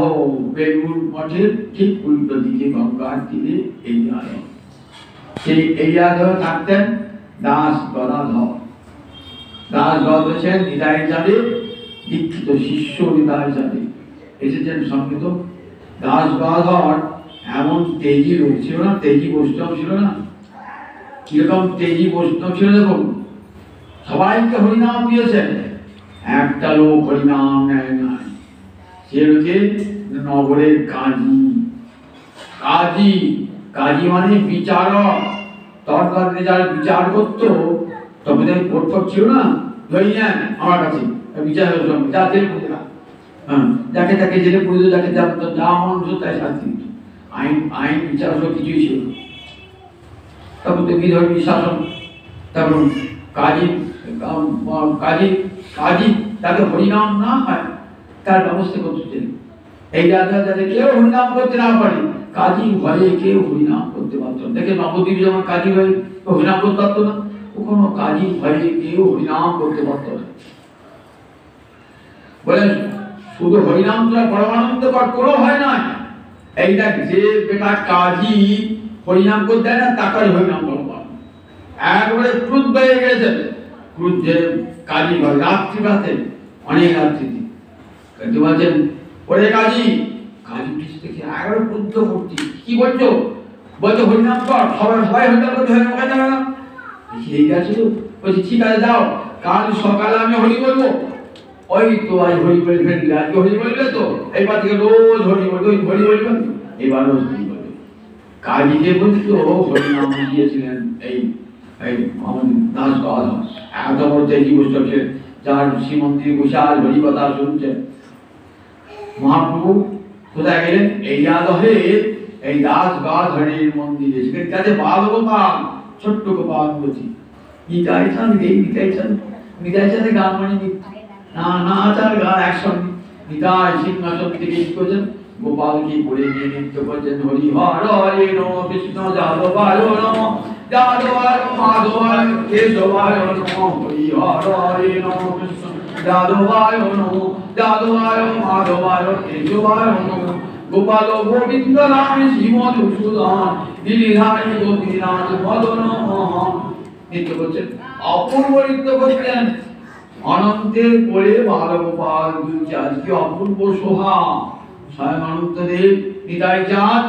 A: বেলুর মঠের ঠিক উল্টো দিকে গঙ্গার তীরে এরিয়াদহ। সেই এরিয়াদহ থাকতেন দাসগড়াধর। দাসগড় হচ্ছেন নিতাই চাঁদের দীক্ষিত শিষ্য। নিতাই চাঁদে এসেছেন সঙ্গীত। দাসগড়াধর এমন তেজি লোক ছিল না, তেজি বৈষ্ণব ছিল না। কিরকম তেজি বৈষ্ণব ছিল দেখুন, সবাইকে হরিনাম দিয়েছেন, একটা লোক হরিনাম নেয় নাই। সে লোকে নগরের কাজী মানে বিচারক। তরকার যারা বিচার করত, তবে কোর্ট ছিল না, ধরি নেন আমার কাছে বিচার যা জেল করতে না, যাকে তাকে জেলে পড়ে দিত, যাকে যা মন তাই শাস্তি দিত। আইন বিচার সব কিছুই ছিল। তারপর তো বিধর্মী শাসন, তারপর কাজী তাকে হরিনাম না হয় তার ব্যবস্থা করতে। এই রাজা যাতে কেউ হরিনাম করতে না পারে, কাজী ভয়ে কেউ হরিনাম করতে পারত না। দেখে নবদ্বীপ যেমন কাজী ভয়ে হরিনাম করতে পারতো না, কোনো কাজী ভয়ে কেউ হরিনাম করতে পারত না। বলেন শুধু হরিনাম তো পরমানন্দ পাঠ কোনো হয় না। এইটা যে বেটা কাজী হরিনাম করতে দেয় না, তাকাই হরিনাম করবো। একবারে ক্রুদ্ধ হয়ে গেছে, ক্রুদ্ধে কাজী হয় রাত্রিবাতে, অনেক রাত্রিতে বলছেন, ওরে কাজী দেখি একবারে ক্রুদ্ধ করছি, কি বলছো? বলছো হরিনাম কর, সবাই হরিনাম করতে হয়, ওখানে যাবে না। ঠিক আছে, বলছি ঠিক আছে যাও, কাল সকালে আমি হরি বলবো। ওই তো আজ হরি বলে ফেললে, আজকে হরি বলবে তো, এইবার থেকে রোজ হরি বলবে, ওই হরি বলবে, এবার রোজ হরি বলবে। কাজীকে বলতো হরি নাম দিয়েছিলেন এই এই আমাদের দাস গাওয়া এত বড় তেজি বসে, যার শ্রীমন্দিরে বসে আজ হরি কথা শুনছেন। মহাপ্রভু কোথায় গেলেন? এই আদহে এই দাস গাধরের মন্দিরে, সেখানে কাছে বালগোপাল, ছোট্ট গোপাল বলছি, নিতাই চাঁদ গেই, নিতাই চাঁদ, নিতাই চাঁদের গান মানে না নাচ আর গান একসঙ্গে। নিতাই সিংহাসন থেকে কি করছেন? গোপালকে পড়ে গিয়ে নৃত্য করছেন, হরি হর হরে নম কৃষ্ণ যাদবায় নম, যাদবায় মাধবায় কেশবায় নম, হরি হর হরে নম কৃষ্ণ যাদবায় নম, যাদবায় মাধবায় কেশবায় নম, গোপাল গোবিন্দ রাম শ্রীমধুসূদন গিরিধারী গোপীনাথ মদন মোহন। নৃত্য করছেন, অপূর্ব নৃত্য করছেন। অনন্তের পরে বালগোপাল দুলছে, আজকে অপূর্ব শোভা। স্বয়ং অনন্তদেব, নিতাই চাঁদ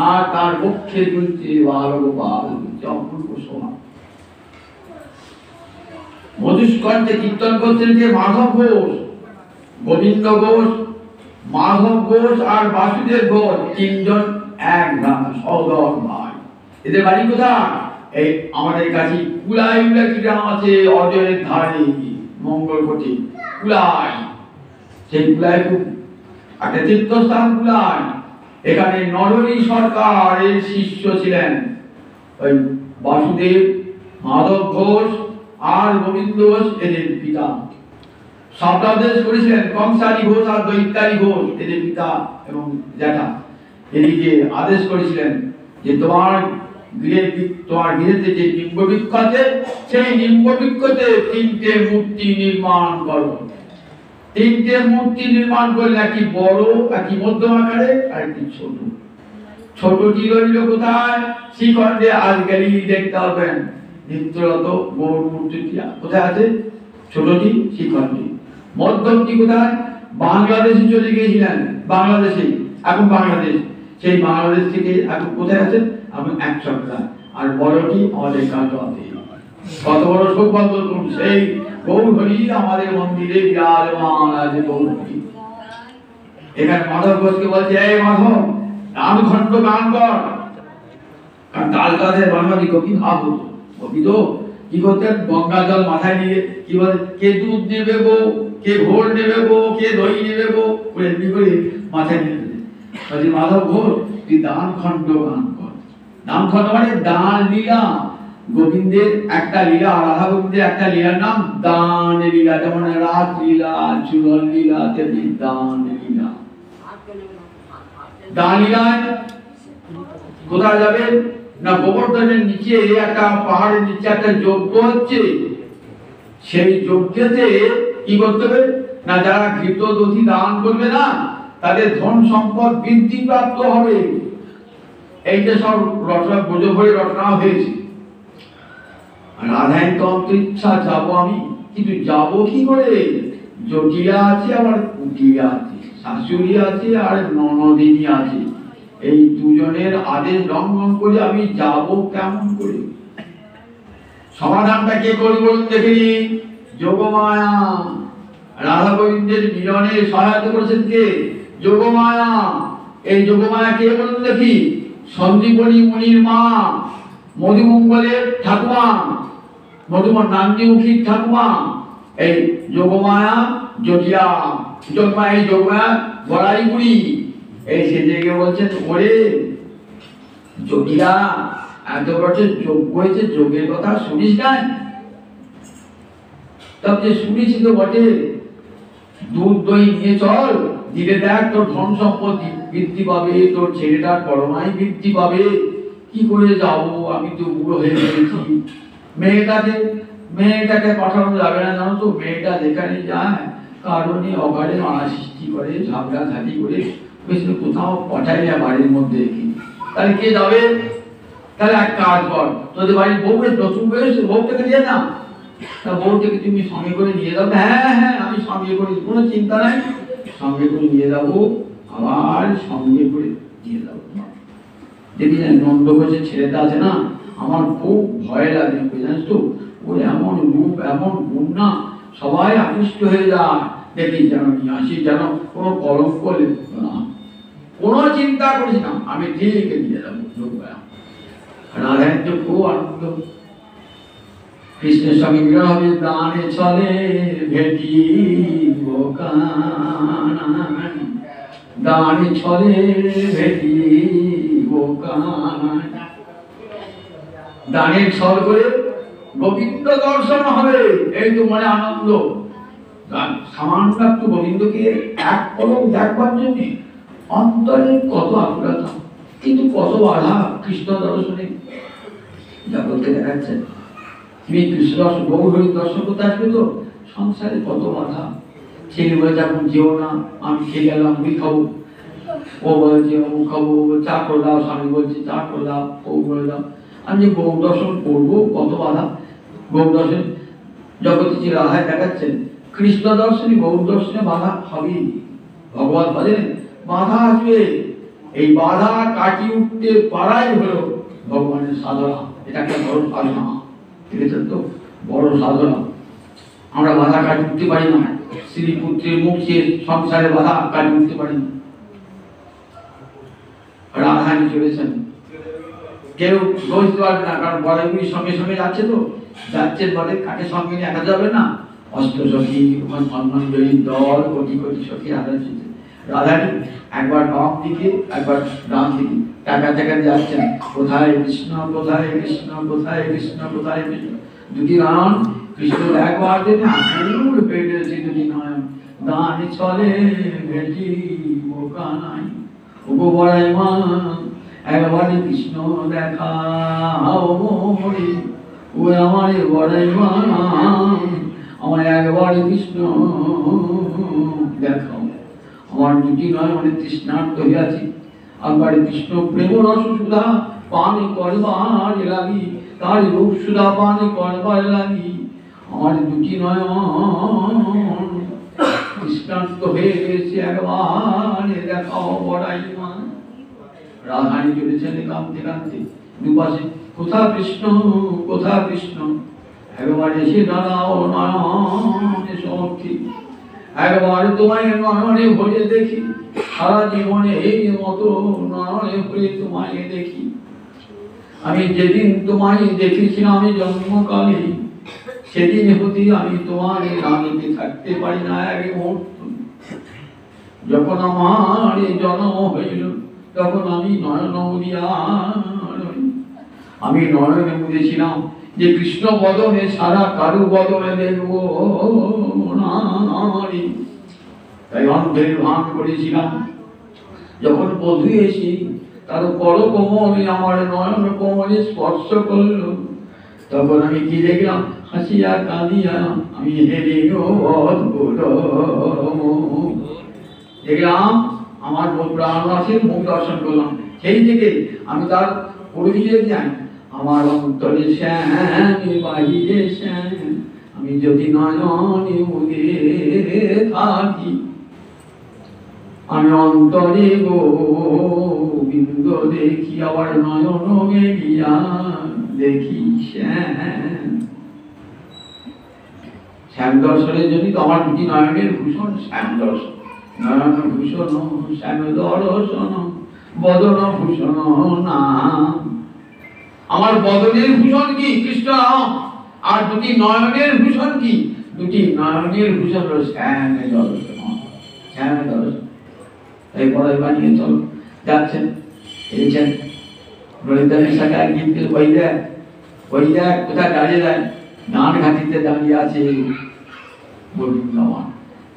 A: আর তার পক্ষে দুলছে বালগোপাল, দুলছে অপূর্ব শোভা। মধুস্কন্ধে কীর্তন করছেন যে মাধব ঘোষ, গোবিন্দ ঘোষ, মাধব ঘোষ আর বাসুদেব ঘোষ, তিনজন এক সহোদর ভাই। এদের বাড়ি কোথায়? এই আমাদের কাছে কুলাই বলে কি গ্রাম আছে, অজয়ের ধারে, মঙ্গলকোটে কুলাই। সেই কুলাই খুব একটা তীর্থস্থান কুলাই। এখানে নরহরি সরকারের শিষ্য ছিলেন ওই বাসুদেব, মাধব ঘোষ আর গোবিন্দ ঘোষ, এদের পিতা। শব্দাদেশ করেছিলেন কংসারী ঘোষ আর দৈত্যারী ঘোষ, এদের পিতা এবং জ্যাঠা। এদিকে আদেশ করেছিলেন যে তোমার গৃহেতে যে নিম্ব বৃক্ষ আছে, সেই নিম্ব বৃক্ষতে 3টে মূর্তি নির্মাণ করো। 3টে মূর্তি নির্মাণ করলে, একটি বড়, একটি মধ্যম আকারে আর একটি ছোট। ছোটটি রইল কোথায়? শ্রীখণ্ডে। আজ গেলেই দেখতে পাবেন নিত্যরত গৌর মূর্তিটি কোথায় আছে? ছোটটি শ্রীখণ্ডে। মধ্যমটি কোথায়? বাংলাদেশে চলে গিয়েছিলেন, বাংলাদেশে, এখন বাংলাদেশ, সেই বাংলাদেশ থেকে এখন কোথায় আছেন? এখন এক চক্রা। আর বড়টি আমাদের কাটোয়াতে। কত বড় সৌভাগ্য! সেই গৌর হরি আমাদের মন্দিরে বিরাজমান আছে। গৌর হরি এখানে মাধব ঘোষকে বলছে, এই মাধব, রামখণ্ড গান কর। কারণ তাল কাঁধে বাঙালি কবি ভাব হতো, কবি তো কি করতেন? গঙ্গা জল মাথায় নিয়ে কি বলে, কে দুধ নেবে গো, কে ঘোল নেবে গো, কে দই নেবে গো, এমনি করে মাথায় নিয়ে বলছে, মাধব ঘোষ তুই দান খণ্ড গান কর। দান খণ্ড মানে দান লীলা। গোবিন্দের একটা লীলা, রাধা গোবিন্দের একটা লীলার নাম দান লীলা। যেমন রাত লীলা, চূড়ন লীলা, তেমনি দান লীলা। দান লীলায় কোথায় যাবে না? গোবর্ধনের নিচে একটা পাহাড়ের নিচে একটা যজ্ঞ হচ্ছে। সেই যজ্ঞেতে কি করতে হবে না? যারা ঘৃত দধি দান করবে না, তাদের ধন সম্পদ বৃদ্ধি প্রাপ্ত হবে। এই যে সব রচনা গুজব হয়ে রচনা হয়েছে। রাধাই তো ইচ্ছা যাবো আমি, কিন্তু যাবো কি করে? জটিলা আছে, আবার কুটিলা আছে, শাশুড়ি আছে আর ননদিনী আছে। এই দুজনের আদেশ লঙ্ঘন করে আমি যাব কেমন করে? সমাধানটা কে করবে বলুন দেখি? যোগমায়া। রাধা গোবিন্দের মিলনে সহায়তা করেছেন কে? যোগমায়া। এই যোগমায়া কে বলুন দেখি? সন্দীপনী মুনির মা, মধুমঙ্গলের ঠাকুমা, নান্দিমুখীর ঠাকুমা। এই যোগমায়া জটিলা, যোগমায়া, এই যোগমায়া গড়াই বুড়ি। এই সেজে গিয়ে বলছেন, ওরে যোগীরা, এত বছর যোগ হয়েছে, যোগের কথা শুনিস না? তবে যে শুনেছি তো বটে, দুধ দই নিয়ে চল, দিলে দেখ তোর ধন সম্পদ বৃদ্ধি পাবে, তোর ছেলেটার পরমাই বৃদ্ধি পাবে। কি করে যাব? আমি তো বুড়ো হয়ে গেছি। মেয়েটাকে পাঠানো যাবে না, জানো তো? মেয়েটা যেখানে যায় কারণে অকারণে মানা সৃষ্টি করে, ঝগড়া ঝাঁটি করে, কোথাও পাঠাই না বাড়ির মধ্যে। তাহলে কে যাবে? তাহলে এক কাজ কর, তোদের বাড়ির বউকে, নতুন বয়সে বউটাকে দিয়ে না, তা বউটাকে তুমি সঙ্গে করে নিয়ে যাবে। হ্যাঁ হ্যাঁ, আমি সঙ্গে করে, কোনো চিন্তা নাই, সঙ্গে করে নিয়ে যাবো, আবার সঙ্গে করে দিয়ে যাবো। দেখি নন্দ ঘোষের ছেলেটা আছে না, আমার খুব ভয় লাগে, জানিস তো? ওর এমন রূপ, এমন গুণ না, সবাই আকৃষ্ট হয়ে যায়। দেখি যেন নিয়ে আসি, যেন কোনো কলঙ্ক লিখতো না, কোনো চিন্তা করিস না, আমি ঠিক নিয়ে যাবো। রাধার তো খুব আনন্দ, কৃষ্ণের সঙ্গে মিলন হবে, দানে চলে ভেটি বোকান, দানে চলে ভেটি বোকান, দানের ছল করে গোবিন্দ দর্শন হবে। এই তো মনে আনন্দ। সামান্য একটু গোবিন্দকে এক পলক দেখবার জন্য অন্তরে কত আকুলতা, কিন্তু কত বাধা কৃষ্ণ দর্শনে। জগৎকে দেখাচ্ছে তুমি কৃষ্ণ দর্শন, গৌরহরি দর্শন করতে আসবে তো, সংসারে কত বাধা। ছেলে বলে যখন যেও না, আমি খেয়ে গেলাম, মুড়ি খাবো, ও বলছে অমুক খাবো, চা করে দাও, স্বামী বলছে চা করে দাও, ও বলে দাও। আমি যে গৌ দর্শন করবো, কত বাধা। গৌ দর্শন জগতে যে রাধায় দেখাচ্ছেন, কৃষ্ণ দর্শনে গৌ দর্শনে বাধা হবে। ভগবান বলেন বাধা আসবে, এই বাধা কাটিয়ে উঠতে পারাই হলো ভগবানের সাধনা। এটা একটা বড় সাধনা, দেখেছেন তো, বড় সাধনা। আমরা বাধা কাটিয়ে উঠতে পারি না, স্ত্রী পুত্রের মুখ চেয়ে সংসারে বাধা কাটিয়ে উঠতে পারি না। রাধানি চলেছেন, কেউ দোষ পারবে না, কারণ বড়গুলির সঙ্গে সঙ্গে যাচ্ছে তো, যাচ্ছে বলে কাকে সঙ্গে নিয়ে একা যাবে না। অষ্ট সখী সম্মানজয়ী দল, কোটি কোটি সখী রাধা ছিল। রাধানি একবার বাম দিকে একবার ডান দিকে টাকা টাকা যাচ্ছেন, কোথায় কৃষ্ণ কোথায় কৃষ্ণ কোথায় কৃষ্ণ কোথায় কৃষ্ণ। দুটি রান কৃষ্ণ একবার জন্য আকুল হয়ে গেছে, দুটি নয় দানে চলে ভেটি বোকা নাই। ওগো বড়াই মা একবারে কৃষ্ণ দেখাও মরি, ও আমার বড়াই মা আমার একবারে কৃষ্ণ দেখাও। আমার দুটি নয় মানে তৃষ্ণার্ত হইয়াছি, একবারে কৃষ্ণ প্রেম রস সুধা পানি করবার লাগি, তার রূপ সুধা পানি করবার লাগি। আমার দুটি নয় তৃষ্ণার্ত হয়ে গেছে, একবারে দেখাও বড়াই মা। রাধানি চলেছেন কাঁদতে কাঁদতে, দুপাশে কোথা কৃষ্ণ কোথা কৃষ্ণ, একবার এসে দাঁড়াও নয়নে সখী, একবার তোমায় নয়নে ভরে দেখি, সারা জীবনে এই মতো নয়নে ভরে তোমায় দেখি। আমি যেদিন তোমায় দেখেছিলাম আমি জন্মকালে, সেদিন হতে আমি তোমার রানীতে থাকতে পারি না এক মুহূর্ত। যখন আমার জন্ম হইল তখন আমি নয়ন মুদিয়া, আমি নয়নে মুদেছিলাম যে কৃষ্ণ বদনে সারা কারু বদনে দেখবো নারী। তাই অন্ধের ভান করেছিলাম, যখন বধূ এসে তার কর কোমলে আমার নয়ন কোমলে স্পর্শ করল, তখন আমি কি দেখলাম, হাসিয়া কাঁদিয়া আমি হেরে দেখলাম আমার প্রাণ আছে, মুখ দর্শন করলাম। সেই থেকে আমি তার পরিচয় যাই, আমার অন্তরে শ্যাম বাহিরে শ্যাম, আমি যদি নয়নে মুদে থাকি, আমি অন্তরে গোবিন্দ দেখি, আবার নয়ন মেলিয়া দেখি শ্যাম। শ্যাম দর্শনের জন্য তো আমার দুটি নয়নের ভূষণ শ্যাম দর্শন। নয়ন ভূষণ শ্যাম দর্শন বদন ভূষণ নাম। আমার বদনের ভূষণ কি কৃষ্ণ নাম, আর দুটি নয়নের ভূষণ কি, দুটি নয়নের ভূষণ হল শ্যাম দর্শন, শ্যাম দর্শন। এই বড়াই বানিয়ে চল যাচ্ছেন, এসেছেন ললিতানের সাথে গীত, ওই দেখ কোথায় দাঁড়িয়ে দেয়, গান ঘাটিতে দাঁড়িয়ে আছে গোবিন্দমান।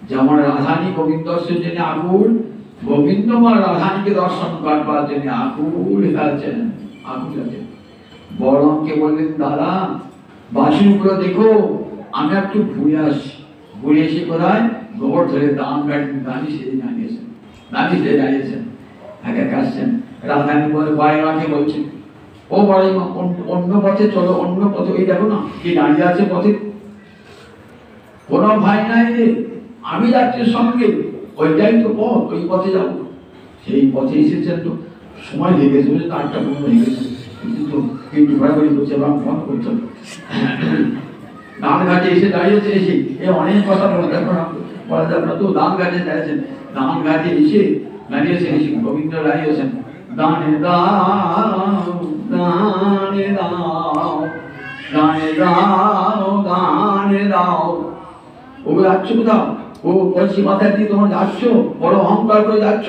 A: যেমন রাধানী গোবিন্দ দর্শনের জন্য আকুল, গোবিন্দমান রাধানীকে দর্শন করবার জন্য আকুল আছেন, আকুল আছেন। বড়কে বললেন দাদা বাসনগুলো দেখো, আমি একটু ঘুরে আসি। ঘুরে এসে কোথায় গোবর ধরে দাম কাটবেন, দাঁড়িয়ে সেদিন দাঁড়িয়েছেন, দাঁড়িয়ে সেদিন দাঁড়িয়েছেন, এক এক আসছেন। রাধানী বলে বাড়িমাকে বলছেন, ও বাড়িমা অন্য পথে চলো, অন্য পথে, ওই দেখো না কি দাঁড়িয়ে আছে পথে, কোনো ভাই নাই রে, আমি যাচ্ছি সঙ্গে, ওইটাই তো পথ, ওই পথে যাবো। সেই পথে এসেছেন তো সময় লেগেছে, তারটা বন্ধ হয়ে গেছে, কিন্তু একটু ঘোরাঘুরি করছে এবং বন্ধ করছে। গান ঘাটে এসে দাঁড়িয়েছে, এসে এ অনেক কথা বলতে বলা যাবে না তো। দান ঘাটে দাঁড়িয়েছেন, দান ঘাটে এসে দাঁড়িয়েছেন, গোবিন্দ দাঁড়িয়েছেন, দানে দাও দানে দাও দানে দাও দানে দাও। ওকে যাচ্ছ কোথাও? ও কলসি মাথায় দিয়ে তোমার যাচ্ছ, বড় অহংকার করে যাচ্ছ।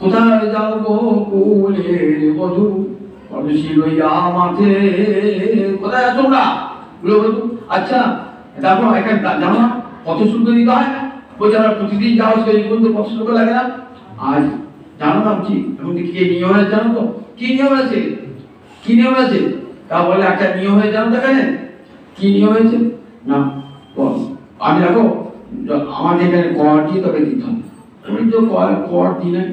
A: কোথায় যাও গো কুলের বধূ, কলসি লইয়া মাঠে, কোথায় যাচ্ছ তোমরা? বধূ আচ্ছা দেখো একটা জানো না কত শুল্ক দিতে হয়? বলছে আমরা প্রতিদিন যাও, সেই পর্যন্ত কত শুল্ক লাগে না? আজ জানো না কি এখন কি নিয়ম হয়েছে জানো তো? কি নিয়ম আছে? কি নিয়ম আছে? তা বলে একটা নিয়ম হয়ে জানো দেখানে কি নিয়ম হয়েছে না? আমি দেখো আমাদের এখানে কর দিয়ে তবে দিতে হবে, তুমি তো কর দিই নাই।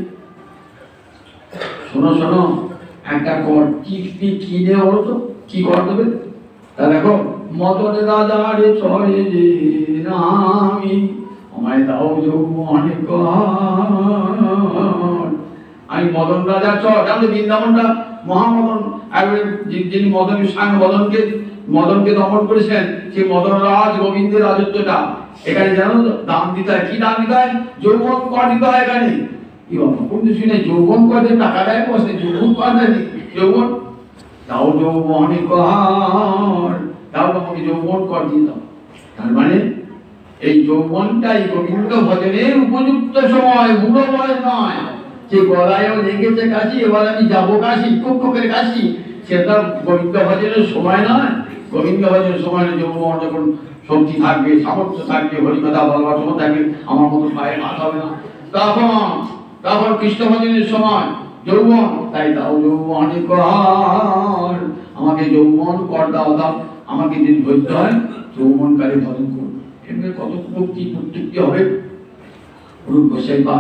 A: শোনো শোনো, একটা কর কি নেওয়া বলো তো, কি কর দেবে? তা দেখো, মদন রাজার চরে যে নামি আমায় দাও যৌবনে কর। আমি মদন রাজার চর, জানো বৃন্দাবনটা মহামদন, যিনি মদনকে দমন করেছেন, সেই মদন রাজ গোবিন্দের রাজত্বটা এখানে জানো দান দিতে হয়। কি দান দিতে হয়? যৌবন কর দিতে হয় এখানে। কি বাবা কোন শুনে যৌবন করে টাকা দেয়, বসে যৌবন কর দেয়, যৌবন দাও যৌবনে কর, দাও তোমাকে যৌবন কর দিয়ে দাও। তার মানে এই যৌবনটাই গোবিন্দ ভজনের উপযুক্ত সময়, বুড়ো বয়স নয়। যে গলায়ও লেগেছে কাশি, এবার আমি যাবো কাশি, কুক্ষকের কাশি, সেটা গোবিন্দ ভজনের সময় নয়। গোবিন্দ ভজনের সময় যৌবন যখন শক্তি থাকবে, সামর্থ্য থাকবে, হরিকথা বলবার সময় থাকবে, আমার মতো পায়ে হাত হবে না, তখন কৃষ্ণ ভজনের সময় যৌবন। তাই দাও যৌবনে কর, আমাকে যৌবন কর দাও, দাও আমাকে যদি ধরতে হয় যৌবনকালে ভজন করবো। এমনি কত মুক্তি প্রত্যুক্তি হবে। রূপ গোসাই বা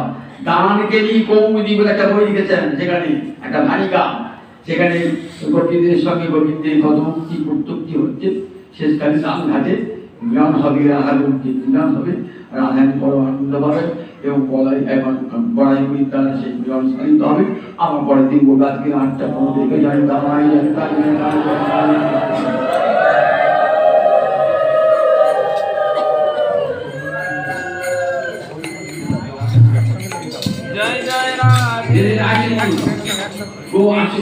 A: দান কেলি কৌমুদি বলে একটা বই লিখেছেন, সেখানে একটা ভারী গান, সেখানে গোপীদের সঙ্গে গোবিন্দের কত মুক্তি প্রত্যুক্তি হচ্ছে। শেষকালে দান ঘাটে মিলন হবে, আহার মিলন হবে, আর আহার বড় আনন্দ পাবে এবং বড়াই করি তারা সেই মিলন সাধিত হবে। আমার পরের দিন গোগাতকে 8টা 15 দেখে জানি দামাই
B: जय जय राधे
A: गो आशु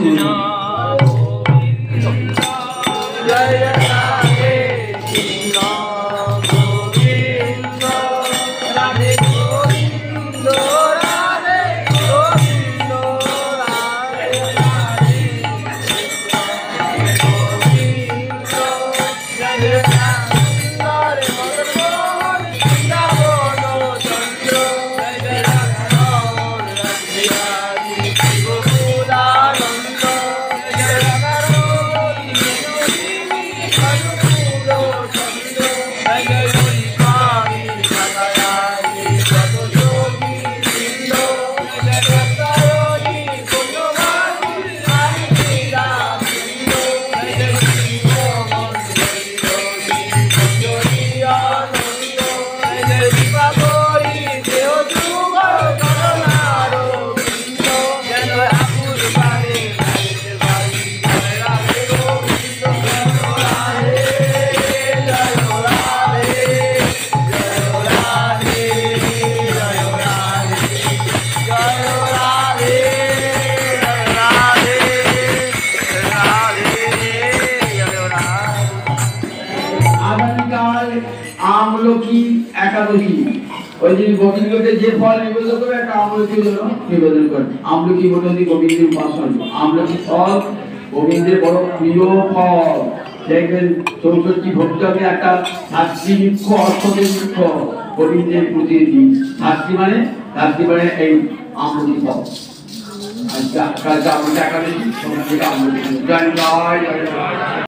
B: जय राधे कृष्ण गोविंद राधे गोविंद राधे गोविंद राधे राधे गोविंद जय राधे मदन वृंदावन चंद्र जय
A: আমলকি একাদশী, ওই যে গোবিন্দকে যে ফল নিবেদন করবে একটা আমলকি নিবেদন করবে। আমলকি বলে গোবিন্দের উপাসনা, আমলকি ফল গোবিন্দের বড় প্রিয় ফল। দেখবেন 64 ভক্তকে একটা শাস্ত্রী বৃক্ষ, অশ্বতের বৃক্ষ গোবিন্দের প্রতি দিন। শাস্ত্রী মানে এই আমলকি ফল। আজকে একাদশী, আমলকি জয় জয়।